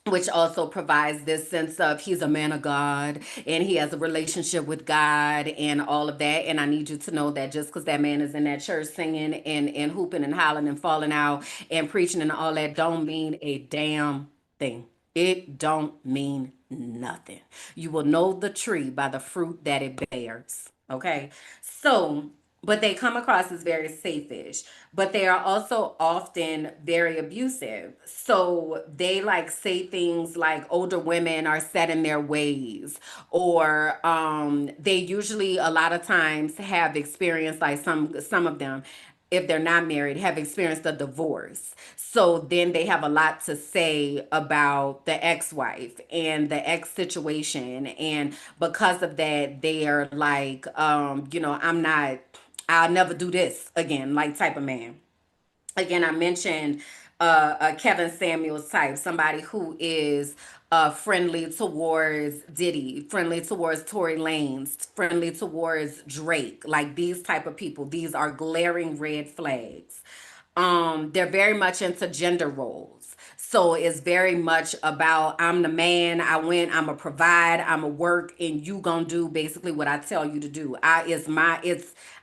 [SPEAKER 1] which also provides this sense of he's a man of God and he has a relationship with God and all of that. And I need you to know that just because that man is in that church singing and hooping and hollering and falling out and preaching and all that don't mean a damn thing. It don't mean nothing. You will know the tree by the fruit that it bears. Okay. So, but they come across as very safe-ish, but they are also often very abusive. So they like say things like older women are set in their ways, or they usually a lot of times have experienced, like some of them, if they're not married, have experienced a divorce. So then they have a lot to say about the ex-wife and the ex situation. And because of that, they're like, I'm not, I'll never do this again, like type of man. Again, I mentioned a Kevin Samuels type, somebody who is friendly towards Diddy, friendly towards Tory Lanez, friendly towards Drake. Like these type of people, these are glaring red flags. They're very much into gender roles. So it's very much about I'm the man, I win, I'm a provide, I'm a work, and you gonna do basically what I tell you to do.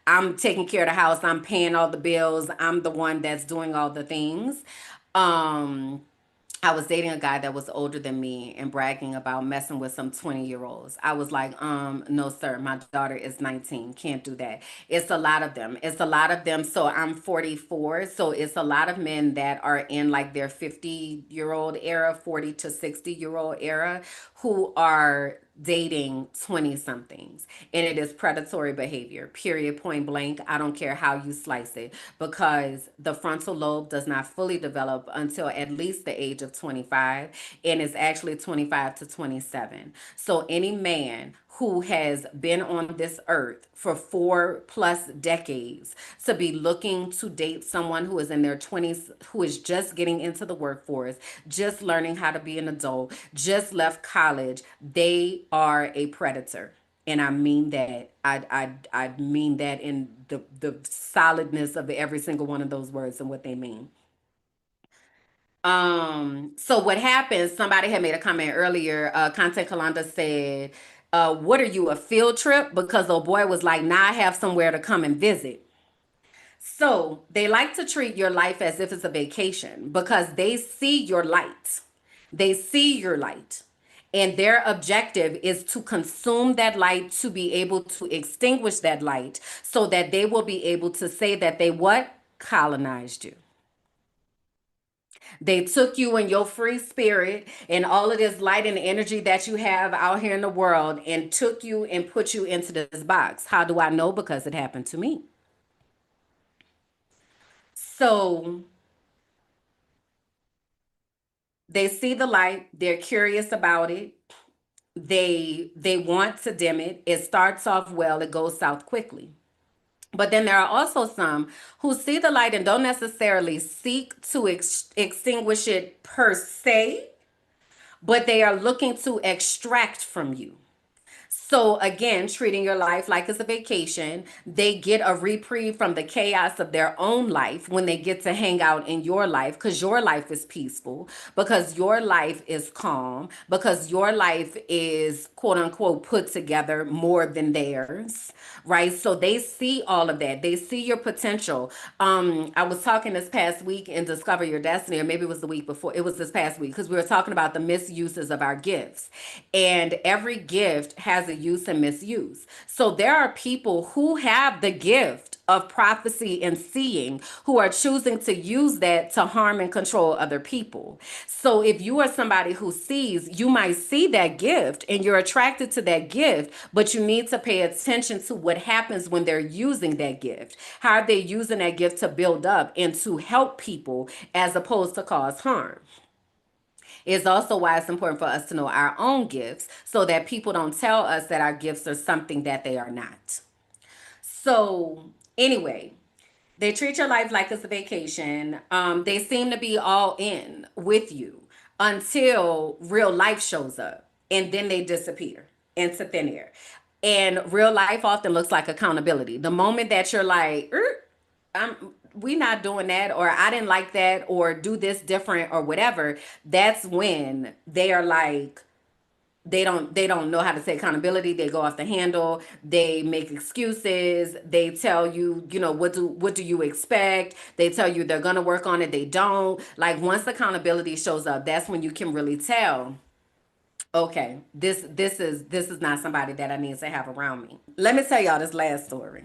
[SPEAKER 1] I'm taking care of the house, I'm paying all the bills, I'm the one that's doing all the things. Um I was dating a guy that was older than me and bragging about messing with some 20-year-olds. I was like, no, sir, my daughter is 19. Can't do that. It's a lot of them. It's a lot of them. So I'm 44. So it's a lot of men that are in like their 50-year-old era, 40 to 60-year-old era, who are dating 20 somethings, and it is predatory behavior, period, point blank. I don't care how you slice it, because the frontal lobe does not fully develop until at least the age of 25, and it's actually 25 to 27. So any man who has been on this earth for 4+ decades to be looking to date someone who is in their 20s, who is just getting into the workforce, just learning how to be an adult, just left college, they are a predator. And I mean that. I mean that in the solidness of every single one of those words and what they mean. So what happens, somebody had made a comment earlier, Content Kalanda said, what are you, a field trip? Because the boy was like, nah, I have somewhere to come and visit. So they like to treat your life as if it's a vacation because they see your light. They see your light. And their objective is to consume that light, to be able to extinguish that light so that they will be able to say that they what? Colonized you. They took you in your free spirit and all of this light and energy that you have out here in the world and took you and put you into this box. How do I know? Because it happened to me. So they see the light, they're curious about it. They want to dim it. It starts off well, it goes south quickly. But then there are also some who see the light and don't necessarily seek to extinguish it per se, but they are looking to extract from you. So again, treating your life like it's a vacation, they get a reprieve from the chaos of their own life when they get to hang out in your life, because your life is peaceful, because your life is calm, because your life is quote unquote put together more than theirs, right? So they see all of that. They see your potential. I was talking this past week in Discover Your Destiny, or maybe it was the week before. It was this past week because we were talking about the misuses of our gifts. And every gift has a use and misuse. So there are people who have the gift of prophecy and seeing who are choosing to use that to harm and control other people. So if you are somebody who sees, you might see that gift and you're attracted to that gift, but you need to pay attention to what happens when they're using that gift. How are they using that gift to build up and to help people as opposed to cause harm? It's also why it's important for us to know our own gifts so that people don't tell us that our gifts are something that they are not. So, anyway, they treat your life like it's a vacation. They seem to be all in with you until real life shows up, and then they disappear into thin air. And real life often looks like accountability. The moment that you're like, I'm we not doing that, or I didn't like that, or do this different or whatever, that's when they are like, they don't know how to take accountability. They go off the handle. They make excuses. They tell you, what do you expect? They tell you they're gonna work on it. They don't. Like once accountability shows up, that's when you can really tell, okay, this is not somebody that I need to have around me. Let me tell y'all this last story.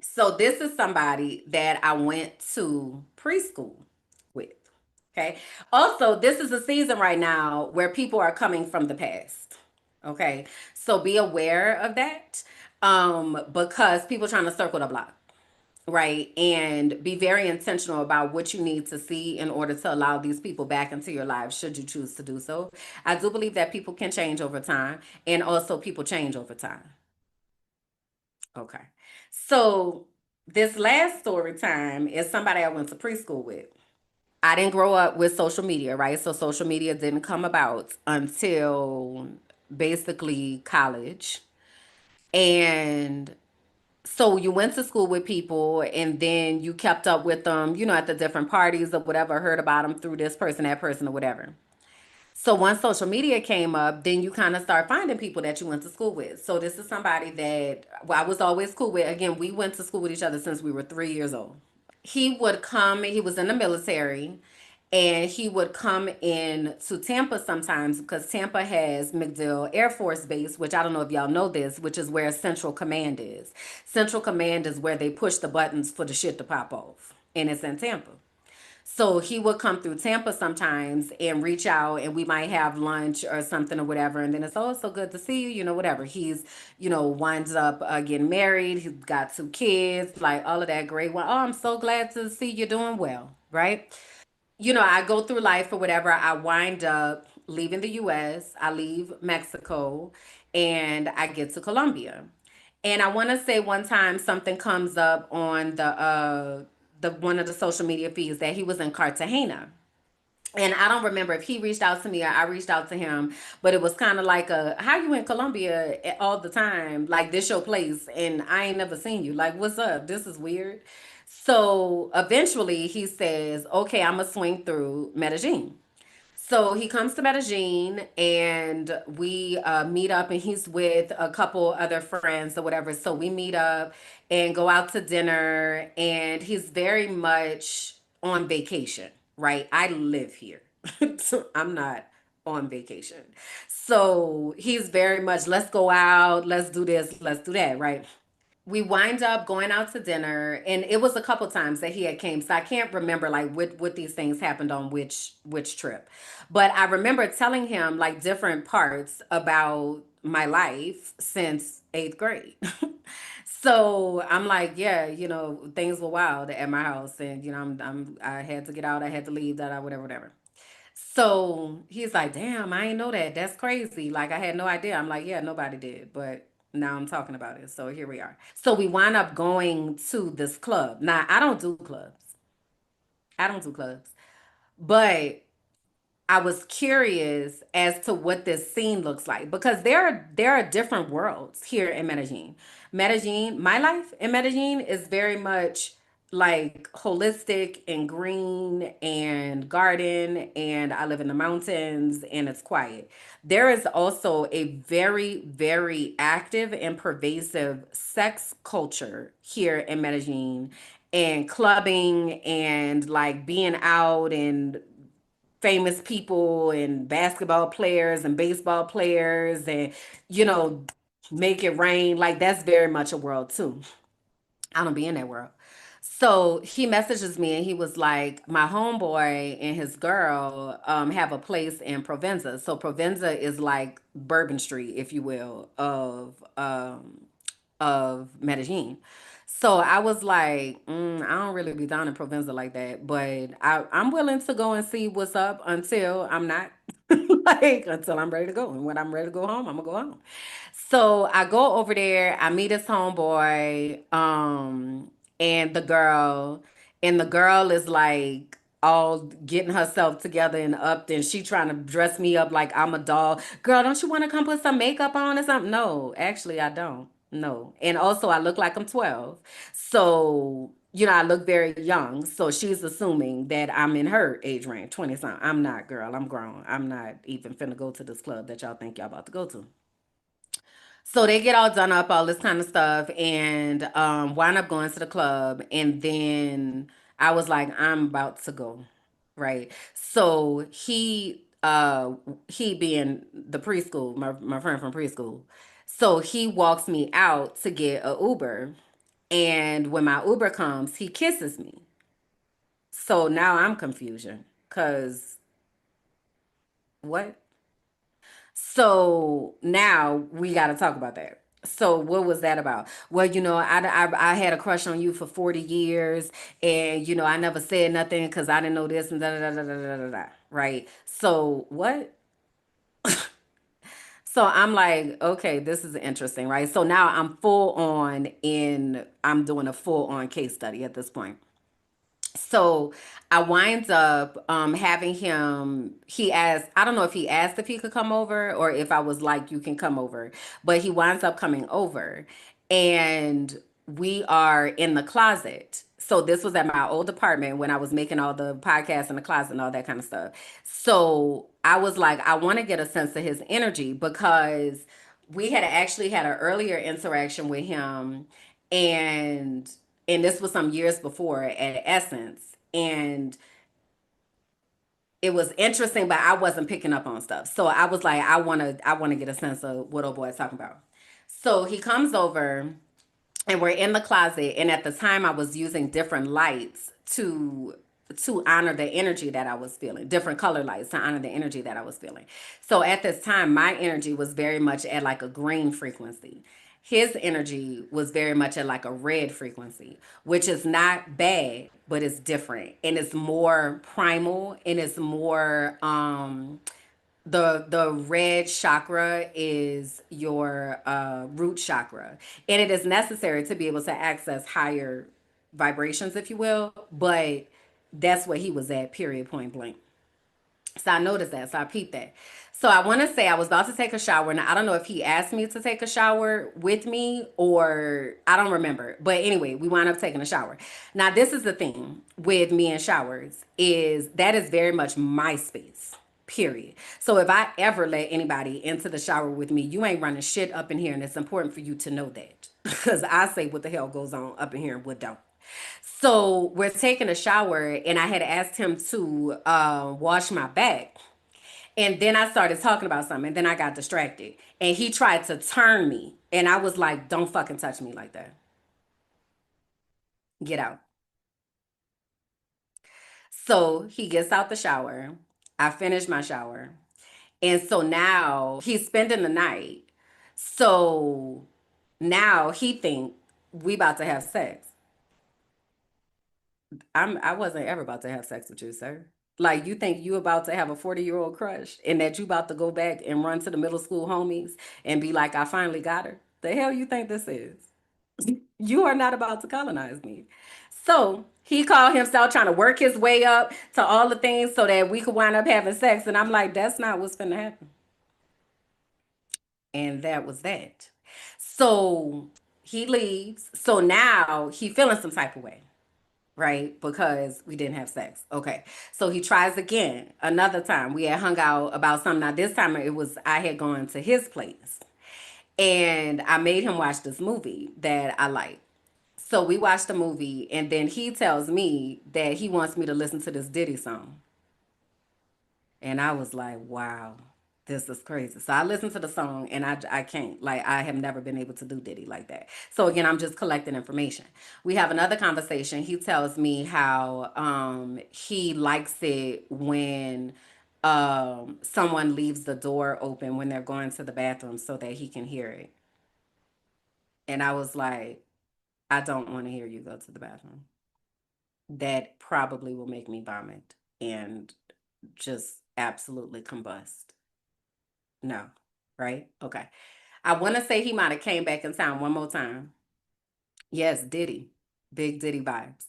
[SPEAKER 1] So this is somebody that I went to preschool with. Okay. Also, this is a season right now where people are coming from the past. Okay. So be aware of that. Because people trying to circle the block. Right. And be very intentional about what you need to see in order to allow these people back into your lives, should you choose to do so. I do believe that people can change over time, and also people change over time. Okay. So this last story time is somebody I went to preschool with. I didn't grow up with social media, right? So social media didn't come about until basically college. And so you went to school with people and then you kept up with them, at the different parties or whatever, heard about them through this person, that person, or whatever. So once social media came up, then you kind of start finding people that you went to school with. So this is somebody that, well, I was always cool with. Again, we went to school with each other since we were 3 years old. He would come, he was in the military, and he would come in to Tampa sometimes because Tampa has MacDill Air Force Base, which I don't know if y'all know this, which is where Central Command is. Central Command is where they push the buttons for the shit to pop off, and it's in Tampa. So he would come through Tampa sometimes and reach out, and we might have lunch or something or whatever. And then it's, oh, it's so good to see you, whatever. He's, winds up getting married. He's got 2 kids, like all of that great. Well, oh, I'm so glad to see you doing well, right? I go through life or whatever. I wind up leaving the US, I leave Mexico, and I get to Colombia. And I want to say one time something comes up on the one of the social media feeds that he was in Cartagena. And I don't remember if he reached out to me or I reached out to him, but it was kind of like how you in Colombia all the time? Like this your place and I ain't never seen you. Like, what's up? This is weird. So eventually he says, okay, I'm gonna swing through Medellin. So he comes to Medellin and we meet up, and he's with a couple other friends or whatever. So we meet up and go out to dinner, and he's very much on vacation, right? I live here. So I'm not on vacation. So he's very much, let's go out, let's do this, let's do that, right? We wind up going out to dinner, and it was a couple times that he had came, so I can't remember like what these things happened on which trip, but I remember telling him like different parts about my life since 8th grade. So I'm like, yeah, things were wild at my house, and I had to get out, I had to leave, that, whatever, whatever. So he's like, damn, I ain't know that. That's crazy. Like, I had no idea. I'm like, yeah, nobody did. But now I'm talking about it. So here we are. So we wind up going to this club. Now, I don't do clubs. I don't do clubs. But I was curious as to what this scene looks like, because there are different worlds here in Medellin. Medellin, my life in Medellin is very much like holistic and green and garden, and I live in the mountains and it's quiet. There is also a very, very active and pervasive sex culture here in Medellin, and clubbing and like being out, and famous people and basketball players and baseball players, and you know make it rain. Like, that's very much a world too. I don't be in that world. So he messages me and he was like, my homeboy and his girl have a place in Provenza. So Provenza is like Bourbon Street, if you will, of Medellin. So I was like, I don't really be down in Provenza like that, but I'm willing to go and see what's up until I'm not. Like, until I'm ready to go. And when I'm ready to go home, I'm gonna go home. So I go over there, I meet his homeboy, and the girl is like all getting herself together and up, and she trying to dress me up like I'm a doll. Girl, don't you want to come put some makeup on or something? No, actually I don't. No. And also I look like I'm 12. So, I look very young. So she's assuming that I'm in her age range, 20 something. I'm not, girl. I'm grown. I'm not even finna go to this club that y'all think y'all about to go to. So they get all done up, all this kind of stuff, and wind up going to the club. And then I was like, I'm about to go, right? So he being the preschool, my friend from preschool, so he walks me out to get a Uber, and when my Uber comes, he kisses me. So now I'm confusion, cause what? So now we got to talk about that. So what was that about? Well, I had a crush on you for 40 years, and I never said nothing because I didn't know this and da da da da da da da da. Right? So what? So I'm like, okay, this is interesting, right? So now I'm doing a full on case study at this point. So I winds up having him. He asked, I don't know if he asked if he could come over or if I was like, you can come over, but he winds up coming over, and we are in the closet. So this was at my old apartment when I was making all the podcasts in the closet and all that kind of stuff. So I was like, I want to get a sense of his energy, because we had actually had an earlier interaction with him, and this was some years before at Essence, and it was interesting, but I wasn't picking up on stuff. So I was like, I want to get a sense of what old boy is talking about. So he comes over, and we're in the closet, and at the time I was using different lights to to honor the energy that I was feeling, different color lights to honor the energy that I was feeling. So at this time, my energy was very much at like a green frequency. His energy was very much at like a red frequency, which is not bad, but it's different and it's more primal and it's more the red chakra is your root chakra, and it is necessary to be able to access higher vibrations, if you will, but that's what he was at, period, point blank. So I noticed that. So I peeped that. So I want to say I was about to take a shower. Now I don't know if he asked me to take a shower with me or I don't remember. But anyway, we wound up taking a shower. Now this is the thing with me and showers is that is very much my space. Period. So if I ever let anybody into the shower with me, you ain't running shit up in here, and it's important for you to know that because I say what the hell goes on up in here and what don't. So we're taking a shower, and I had asked him to wash my back. And then I started talking about something, and then I got distracted. And he tried to turn me, and I was like, don't fucking touch me like that. Get out. So he gets out the shower. I finish my shower. And so now he's spending the night. So now he think we about to have sex. I wasn't ever about to have sex with you, sir. Like you think you about to have a 40-year-old crush and that you about to go back and run to the middle school homies and be like, I finally got her. The hell you think this is? You are not about to colonize me. So he called himself trying to work his way up to all the things so that we could wind up having sex. And I'm like, that's not what's gonna happen. And that was that. So he leaves. So now he feeling some type of way, right? Because we didn't have sex. Okay. So he tries again. Another time we had hung out about something. Now this time it was I had gone to his place and I made him watch this movie that I like. So we watched the movie and then he tells me that he wants me to listen to this Diddy song. And I was like, wow, this is crazy. So I listened to the song and I can't. Like, I have never been able to do Diddy like that. So again, I'm just collecting information. We have another conversation. He tells me how he likes it when someone leaves the door open when they're going to the bathroom so that he can hear it. And I was like, I don't want to hear you go to the bathroom. That probably will make me vomit and just absolutely combust. No, right? Okay. I want to say he might have came back in town one more time. Yes, Diddy. Big Diddy vibes.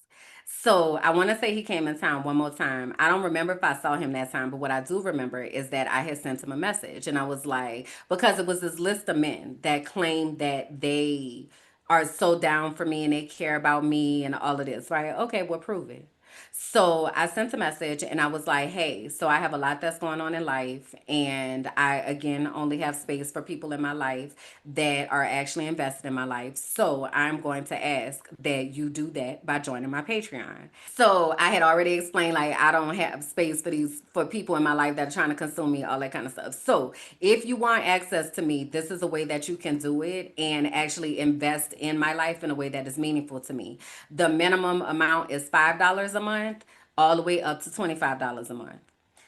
[SPEAKER 1] So I want to say he came in town one more time. I don't remember if I saw him that time, but what I do remember is that I had sent him a message and I was like, because it was this list of men that claimed that they are so down for me and they care about me and all of this, right? Okay, well, prove it. So I sent a message and I was like, hey, so I have a lot that's going on in life. And I, again, only have space for people in my life that are actually invested in my life. So I'm going to ask that you do that by joining my Patreon. So I had already explained, like, I don't have space for for people in my life that are trying to consume me, all that kind of stuff. So if you want access to me, this is a way that you can do it and actually invest in my life in a way that is meaningful to me. The minimum amount is $5 a month, all the way up to $25 a month.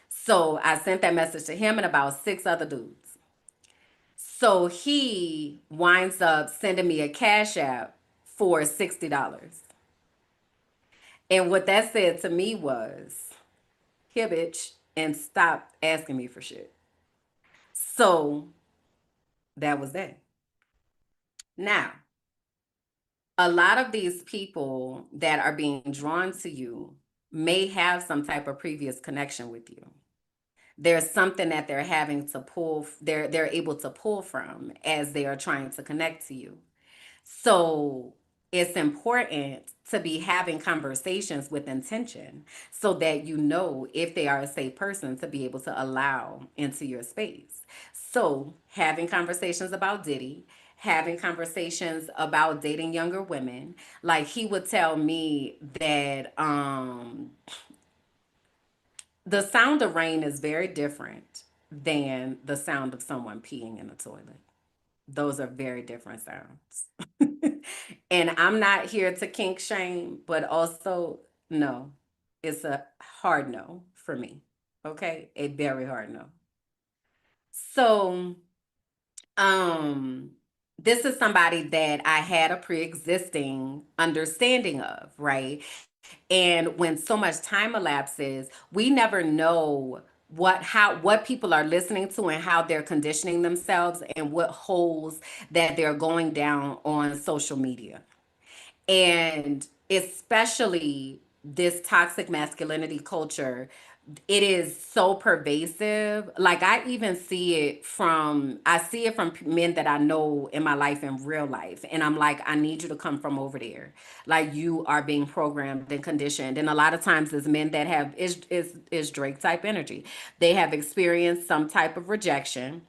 [SPEAKER 1] So I sent that message to him and about six other dudes. So he winds up sending me a cash app for $60. And what that said to me was, here, bitch, and stop asking me for shit. So that was that. Now, a lot of these people that are being drawn to you may have some type of previous connection with you. There's something that they're having to pull, they're able to pull from as they are trying to connect to you. So it's important to be having conversations with intention so that you know if they are a safe person to be able to allow into your space. So having conversations about Diddy, having conversations about dating younger women. Like he would tell me that the sound of rain is very different than the sound of someone peeing in a toilet. Those are very different sounds. And I'm not here to kink shame, but also, no. It's a hard no for me. Okay? A very hard no. So, um, this is somebody that I had a pre-existing understanding of, right? And when so much time elapses, we never know what people are listening to and how they're conditioning themselves and what holes that they're going down on social media. And especially this toxic masculinity culture, it is so pervasive. Like I see it from men that I know in my life, in real life, and I'm like, I need you to come from over there. Like, you are being programmed and conditioned. And a lot of times it's men that have is Drake type energy. They have experienced some type of rejection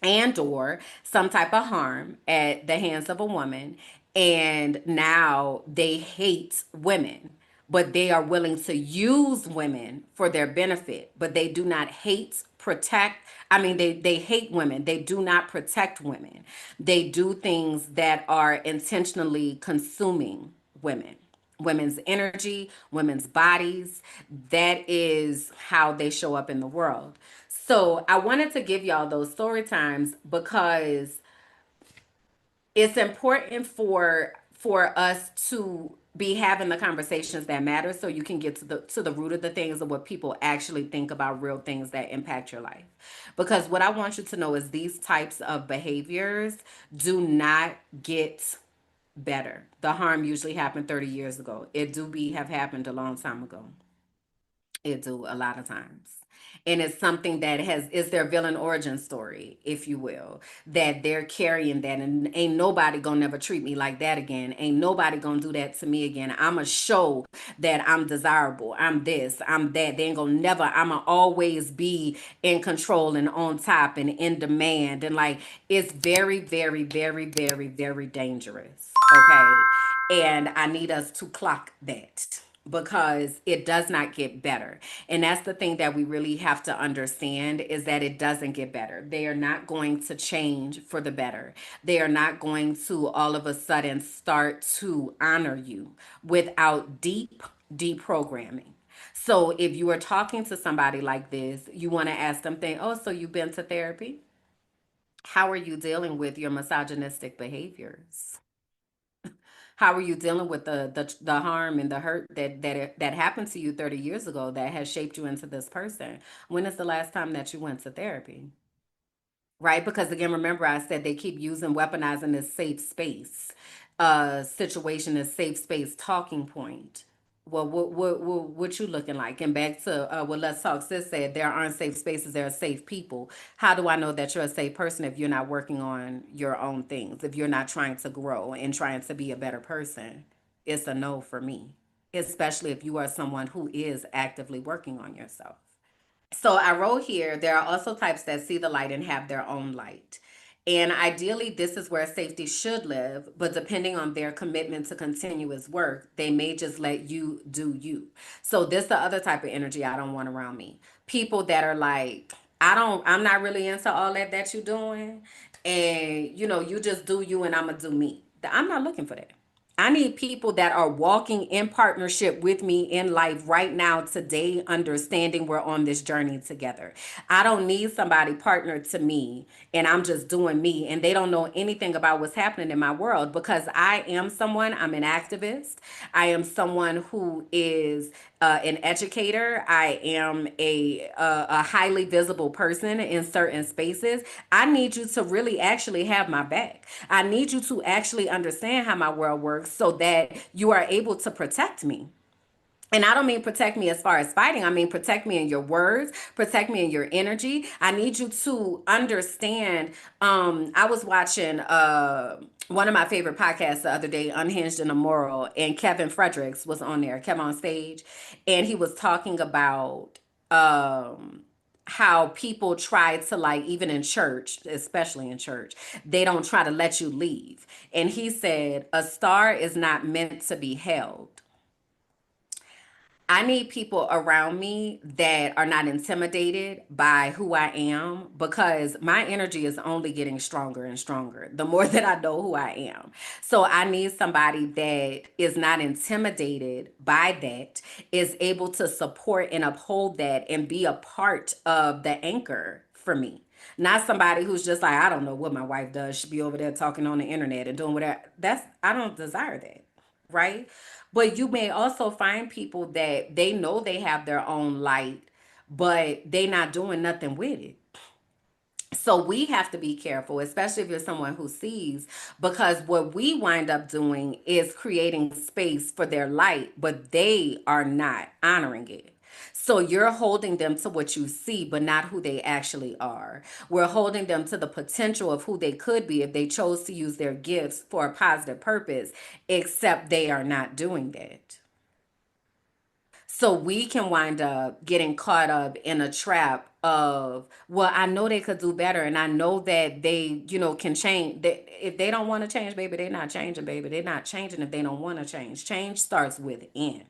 [SPEAKER 1] and or some type of harm at the hands of a woman, and now they hate women, but they are willing to use women for their benefit, but they do not hate protect. I mean, they hate women, they do not protect women. They do things that are intentionally consuming women, women's energy, women's bodies. That is how they show up in the world. So I wanted to give y'all those story times because it's important for us to be having the conversations that matter, so you can get to the root of the things of what people actually think about real things that impact your life. Because what I want you to know is these types of behaviors do not get better. The harm usually happened 30 years ago. It do be have happened a long time ago. It do a lot of times. And it's something that is their villain origin story, if you will, that they're carrying that, and ain't nobody gonna never treat me like that again. Ain't nobody gonna do that to me again. I'ma show that I'm desirable. I'm this, I'm that. They ain't gonna never, I'ma always be in control and on top and in demand. And like, it's very, very, very, very, very dangerous. Okay. And I need us to clock that, because it does not get better. And that's the thing that we really have to understand, is that it doesn't get better. They are not going to change for the better. They are not going to all of a sudden start to honor you without deep deprogramming. So if you are talking to somebody like this, you want to ask them, think, oh, so you've been to therapy? How are you dealing with your misogynistic behaviors? How are you dealing with the harm and the hurt that happened to you 30 years ago that has shaped you into this person? When is the last time that you went to therapy? Right? Because again, remember I said they keep using, weaponizing this safe space situation, this safe space talking point. Well, what you looking like? And back to what Let's Talk Sis said, there aren't safe spaces, there are safe people. How do I know that you're a safe person if you're not working on your own things, if you're not trying to grow and trying to be a better person? It's a no for me, especially if you are someone who is actively working on yourself. So I wrote here, there are also types that see the light and have their own light. And ideally, this is where safety should live, but depending on their commitment to continuous work, they may just let you do you. So this the other type of energy I don't want around me. People that are like, I'm not really into all that you're doing. And you just do you and I'm gonna do me. I'm not looking for that. I need people that are walking in partnership with me in life right now, today, understanding we're on this journey together. I don't need somebody partnered to me and I'm just doing me and they don't know anything about what's happening in my world, because I'm an activist. I am someone who is an educator. I am a highly visible person in certain spaces. I need you to really actually have my back. I need you to actually understand how my world works so that you are able to protect me. And I don't mean protect me as far as fighting. I mean protect me in your words, protect me in your energy. I need you to understand. I was watching one of my favorite podcasts the other day, Unhinged and Immoral, and Kevin Fredericks was on there, Kevin on stage, and he was talking about how people try to, like, even in church, especially in church, they don't try to let you leave. And he said, a star is not meant to be held. I need people around me that are not intimidated by who I am, because my energy is only getting stronger and stronger the more that I know who I am. So I need somebody that is not intimidated by that, is able to support and uphold that and be a part of the anchor for me. Not somebody who's just like, I don't know what my wife does. She be over there talking on the internet and doing whatever. I don't desire that, right? But you may also find people that they know they have their own light, but they not doing nothing with it. So we have to be careful, especially if you're someone who sees, because what we wind up doing is creating space for their light, but they are not honoring it. So you're holding them to what you see, but not who they actually are. We're holding them to the potential of who they could be if they chose to use their gifts for a positive purpose, except they are not doing that. So we can wind up getting caught up in a trap of, well, I know they could do better, and I know that they, can change. That if they don't want to change, baby, they're not changing, baby. They're not changing if they don't want to change. Change starts within.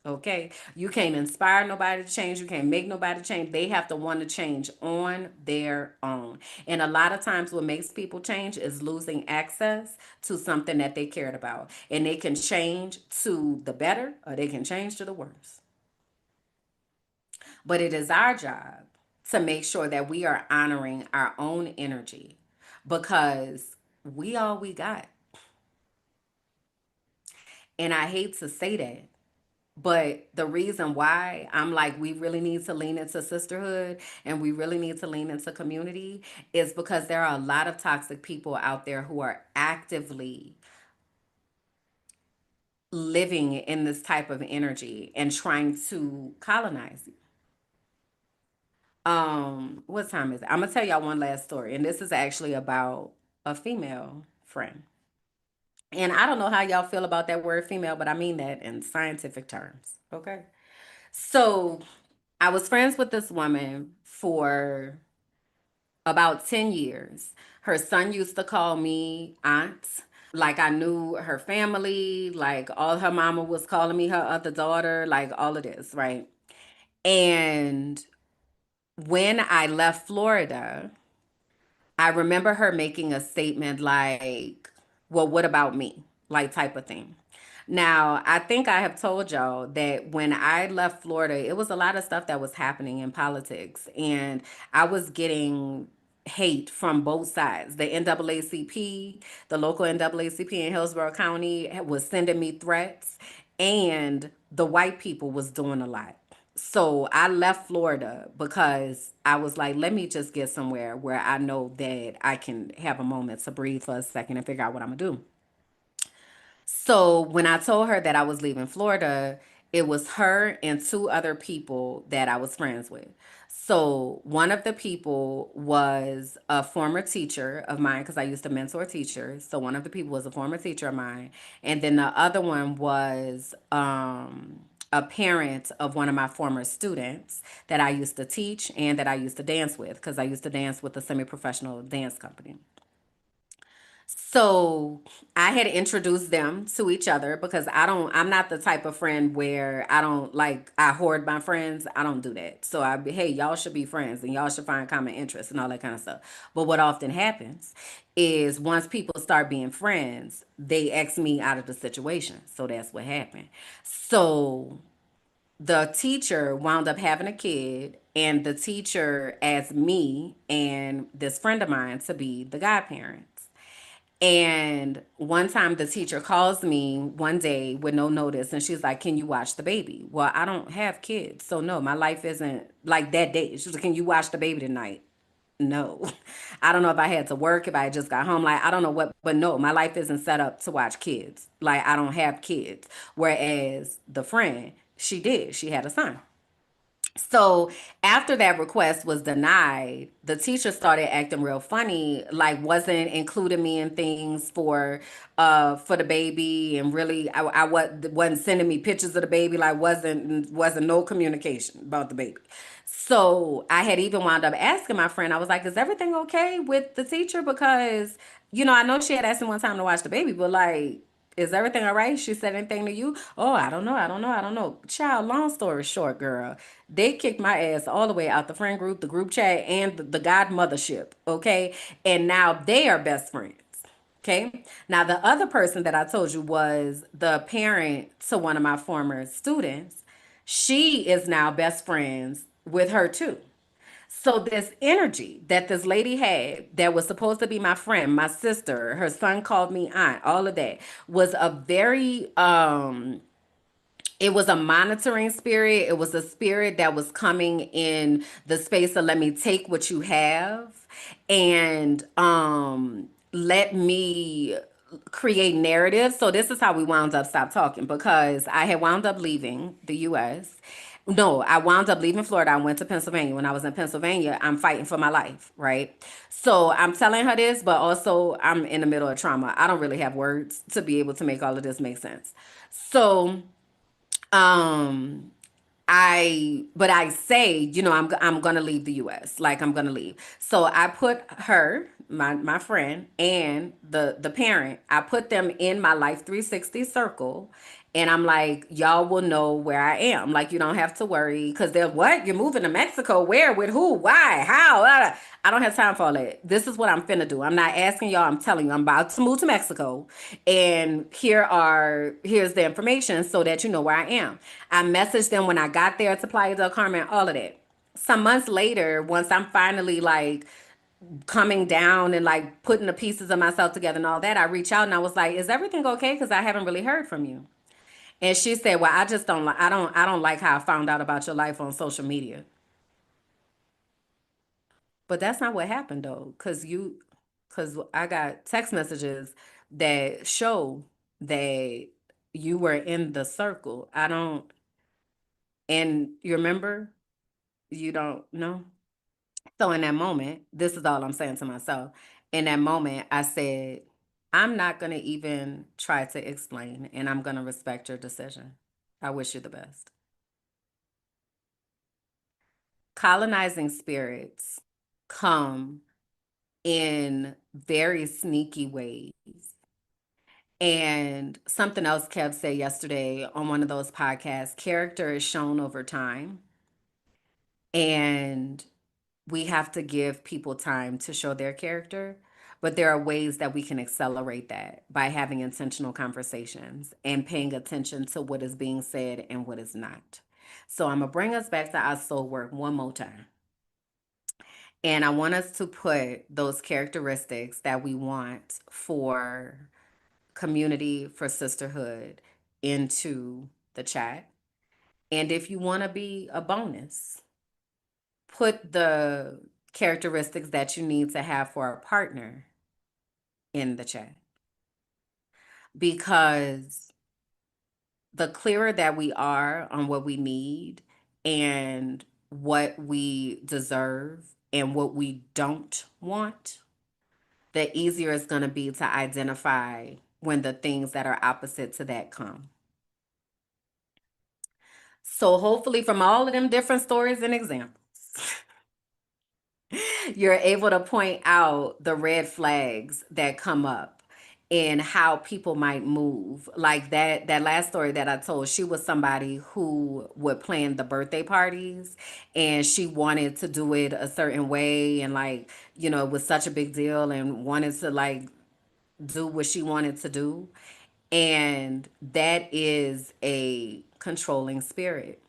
[SPEAKER 1] Okay, you can't inspire nobody to change. You can't make nobody change. They have to want to change on their own. And a lot of times, what makes people change is losing access to something that they cared about. And they can change to the better, or they can change to the worse. But it is our job to make sure that we are honoring our own energy, because we all we got. And I hate to say that. But the reason why I'm like, we really need to lean into sisterhood and we really need to lean into community is because there are a lot of toxic people out there who are actively living in this type of energy and trying to colonize you. What time is it? I'm gonna tell y'all one last story, and this is actually about a female friend. And I don't know how y'all feel about that word female, but I mean that in scientific terms. Okay. So I was friends with this woman for about 10 years. Her son used to call me aunt. Like I knew her family, like all her mama was calling me her other daughter, like all of this, right? And when I left Florida, I remember her making a statement like, well, what about me? Like, type of thing. Now, I think I have told y'all that when I left Florida, it was a lot of stuff that was happening in politics, and I was getting hate from both sides. The NAACP, the local NAACP in Hillsborough County, was sending me threats, and the white people was doing a lot. So I left Florida because I was like, let me just get somewhere where I know that I can have a moment to breathe for a second and figure out what I'm gonna do. So when I told her that I was leaving Florida, it was her and two other people that I was friends with. So one of the people was a former teacher of mine, because I used to mentor teachers. So one of the people was a former teacher of mine, and then the other one was a parent of one of my former students that I used to teach and that I used to dance with, because I used to dance with a semi-professional dance company. So I had introduced them to each other, because I'm not the type of friend where I don't like, I hoard my friends. I don't do that. So hey, y'all should be friends and y'all should find common interests and all that kind of stuff. But what often happens is once people start being friends, they X me out of the situation. So that's what happened. So the teacher wound up having a kid, and the teacher asked me and this friend of mine to be the godparents. And one time the teacher calls me one day with no notice, and she's like, can you watch the baby? Well, I don't have kids. So no, my life isn't like that day. She was like, can you watch the baby tonight? No. I don't know if I had to work, if I had just got home. Like, I don't know what, but no, my life isn't set up to watch kids. Like, I don't have kids. Whereas the friend, she did. She had a son. So after that request was denied, the teacher started acting real funny, like wasn't including me in things for the baby, and really wasn't sending me pictures of the baby, like wasn't no communication about the baby. So I had even wound up asking my friend, I was like, is everything okay with the teacher? Because, I know she had asked me one time to watch the baby, but like Is everything all right? She said anything to you? Oh, I don't know. I don't know. I don't know. Child, long story short, girl, they kicked my ass all the way out the friend group, the group chat, and the godmothership. Okay. And now they are best friends. Okay. Now, the other person that I told you was the parent to one of my former students. She is now best friends with her too. So this energy that this lady had that was supposed to be my friend, my sister, her son called me aunt, all of that was a very it was a monitoring spirit. It was a spirit that was coming in the space of let me take what you have and let me create narratives. So this is how we wound up stop talking because I had wound up leaving the US. No, I wound up leaving Florida. I went to Pennsylvania. When I was in Pennsylvania, I'm fighting for my life, right? So I'm telling her this, but also I'm in the middle of trauma. I don't really have words to be able to make all of this make sense. So um but I say, I'm gonna leave the US. Like I'm gonna leave. So I put her, my friend, and the parent, I put them in my Life 360 circle. And I'm like, y'all will know where I am. Like, you don't have to worry. Because they're, what? You're moving to Mexico? Where? With who? Why? How? I don't have time for all that. This is what I'm finna do. I'm not asking y'all. I'm telling you. I'm about to move to Mexico. And here's the information so that you know where I am. I messaged them when I got there to Playa del Carmen, all of that. Some months later, once I'm finally like coming down and like putting the pieces of myself together and all that, I reach out and I was like, "Is everything okay? Because I haven't really heard from you." And she said, "Well, I just don't like I don't like how I found out about your life on social media." But that's not what happened though, because I got text messages that show that you were in the circle. I don't, and you remember, you don't know. So in that moment, this is all I'm saying to myself. In that moment, I said, I'm not going to even try to explain, and I'm going to respect your decision. I wish you the best. Colonizing spirits come in very sneaky ways. And something else Kev said yesterday on one of those podcasts, character is shown over time. And we have to give people time to show their character. But there are ways that we can accelerate that by having intentional conversations and paying attention to what is being said and what is not. So I'm going to bring us back to our soul work one more time. And I want us to put those characteristics that we want for community, for sisterhood into the chat. And if you want to be a bonus, put the characteristics that you need to have for a partner in the chat. Because the clearer that we are on what we need and what we deserve and what we don't want, the easier it's going to be to identify when the things that are opposite to that come. So, hopefully, from all of them different stories and examples, you're able to point out the red flags that come up and how people might move. Like that last story that I told, she was somebody who would plan the birthday parties and she wanted to do it a certain way and like, it was such a big deal and wanted to like do what she wanted to do. And that is a controlling spirit.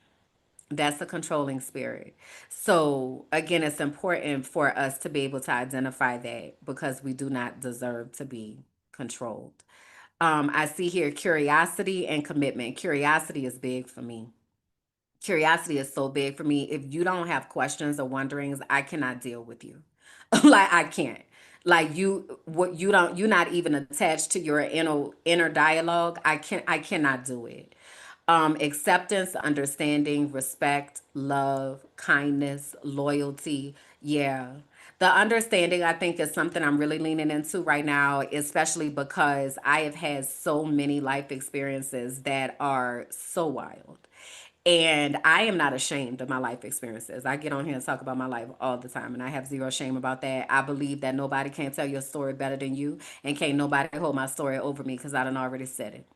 [SPEAKER 1] That's a controlling spirit. So, again, it's important for us to be able to identify that because we do not deserve to be controlled. I see here curiosity and commitment. Curiosity is big for me. Curiosity is so big for me. If you don't have questions or wonderings, I cannot deal with you. Like I can't. Like you're not even attached to your inner dialogue. I cannot do it. Acceptance, understanding, respect, love, kindness, loyalty. Yeah. The understanding, I think, is something I'm really leaning into right now, especially because I have had so many life experiences that are so wild. And I am not ashamed of my life experiences. I get on here and talk about my life all the time, and I have zero shame about that. I believe that nobody can tell your story better than you, and can't nobody hold my story over me because I done already said it.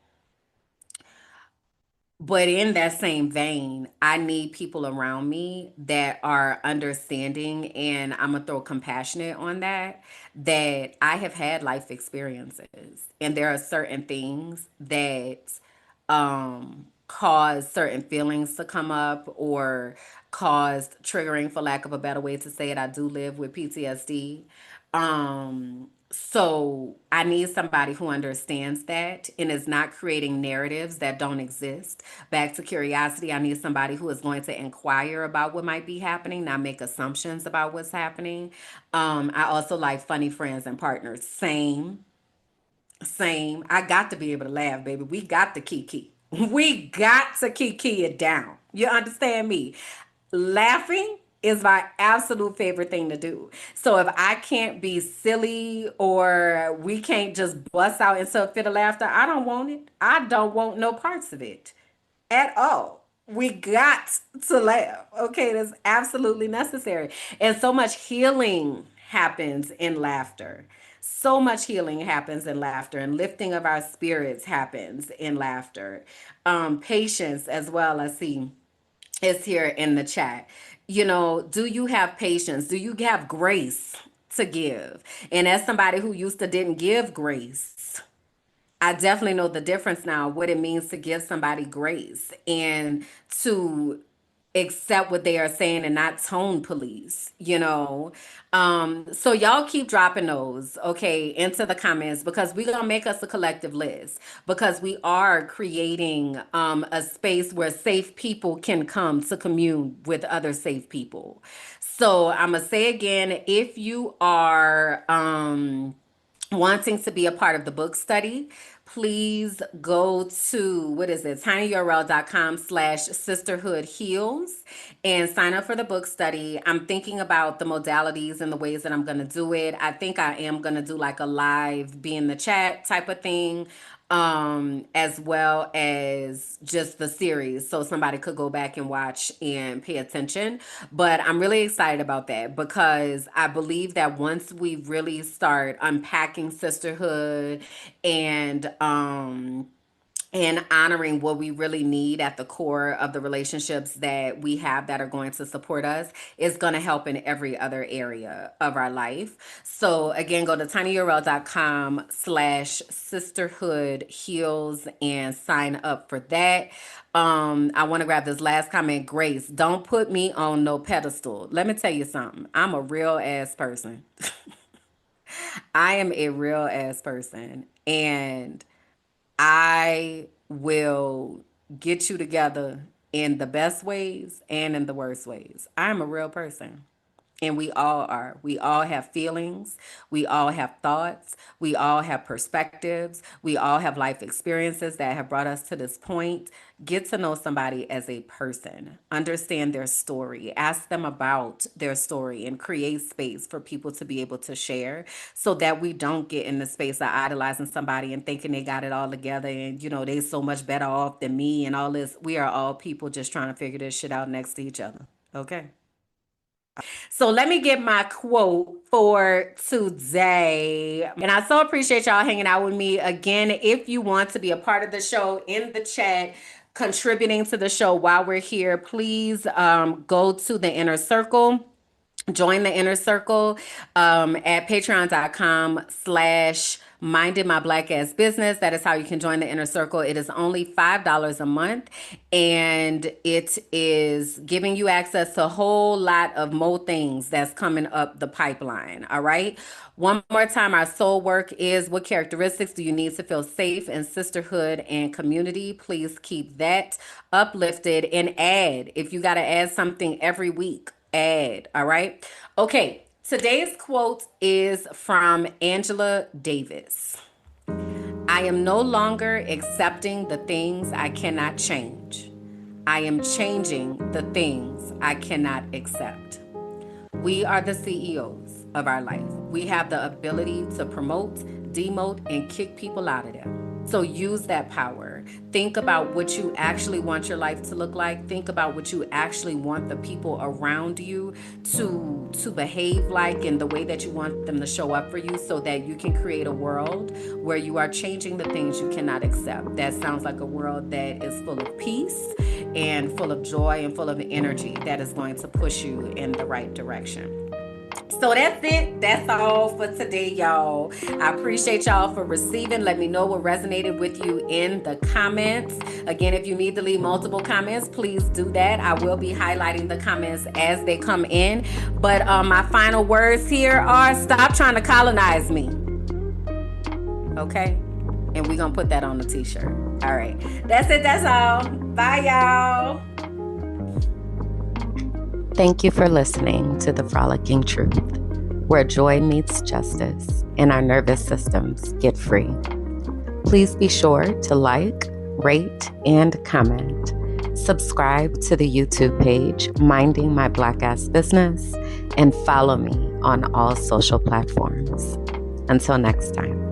[SPEAKER 1] But in that same vein, I need people around me that are understanding, and I'm gonna throw compassionate on that. That I have had life experiences, and there are certain things that cause certain feelings to come up or caused triggering, for lack of a better way to say it. I do live with PTSD. So I need somebody who understands that and is not creating narratives that don't exist. Back to curiosity, I need somebody who is going to inquire about what might be happening, not make assumptions about what's happening. I also like funny friends and partners. Same, same. I got to be able to laugh, baby. We got to kiki. We got to kiki it down. You understand me? Laughing is my absolute favorite thing to do. So if I can't be silly or we can't just bust out into a fit of laughter, I don't want it. I don't want no parts of it at all. We got to laugh. Okay, that's absolutely necessary. And so much healing happens in laughter. So much healing happens in laughter, and lifting of our spirits happens in laughter. Patience as well. I see is here in the chat. You know, do you have patience? Do you have grace to give? And as somebody who used to didn't give grace, I definitely know the difference now, what it means to give somebody grace and to accept what they are saying and not tone police, you know. So y'all keep dropping those, okay, into the comments, because we're gonna make us a collective list, because we are creating a space where safe people can come to commune with other safe people. So I'm gonna say again, if you are wanting to be a part of the book study, please go to, what is it, tinyurl.com/sisterhood heals and sign up for the book study. I'm thinking about the modalities and the ways that I'm going to do it. I think I am going to do like a live, be in the chat type of thing, as well as just the series, so somebody could go back and watch and pay attention. But I'm really excited about that, because I believe that once we really start unpacking sisterhood and honoring what we really need at the core of the relationships that we have that are going to support us, is going to help in every other area of our life. So again, go to tinyurl.com/sisterhood heals and sign up for that. I want to grab this last comment. Grace, don't put me on no pedestal. Let me tell you something. I'm a real ass person. I am a real ass person. And I will get you together in the best ways and in the worst ways. I'm a real person. And we all are. We all have feelings. We all have thoughts. We all have perspectives. We all have life experiences that have brought us to this point. Get to know somebody as a person. Understand their story. Ask them about their story and create space for people to be able to share, so that we don't get in the space of idolizing somebody and thinking they got it all together and, you know, they so much better off than me and all this. We are all people just trying to figure this shit out next to each other. Okay. So let me get my quote for today. And I so appreciate y'all hanging out with me. Again, if you want to be a part of the show, in the chat, contributing to the show while we're here, please go to the inner circle. Join the inner circle at patreon.com/, minding my black ass business. That is how you can join the inner circle. It is only $5 a month, and it is giving you access to a whole lot of more things that's coming up the pipeline. All right. One more time, our soul work is: what characteristics do you need to feel safe in sisterhood and community? Please keep that uplifted, and add, if you got to add something every week, add. All right. Okay. Today's quote is from Angela Davis. I am no longer accepting the things I cannot change. I am changing the things I cannot accept. We are the CEOs of our life. We have the ability to promote, demote, and kick people out of there. So use that power. Think about what you actually want your life to look like. Think about what you actually want the people around you to behave like, and the way that you want them to show up for you, so that you can create a world where you are changing the things you cannot accept. That sounds like a world that is full of peace and full of joy and full of energy that is going to push you in the right direction. So that's it. That's all for today, y'all. I appreciate y'all for receiving. Let me know what resonated with you in the comments. Again, if you need to leave multiple comments, please do that. I will be highlighting the comments as they come in. But my final words here are: stop trying to colonize me. Okay? And we're going to put that on the t-shirt. All right. That's it. That's all. Bye, y'all.
[SPEAKER 2] Thank you for listening to The Frolicking Truth, where joy meets justice and our nervous systems get free. Please be sure to like, rate, and comment. Subscribe to the YouTube page, Minding My Black Ass Business, and follow me on all social platforms. Until next time.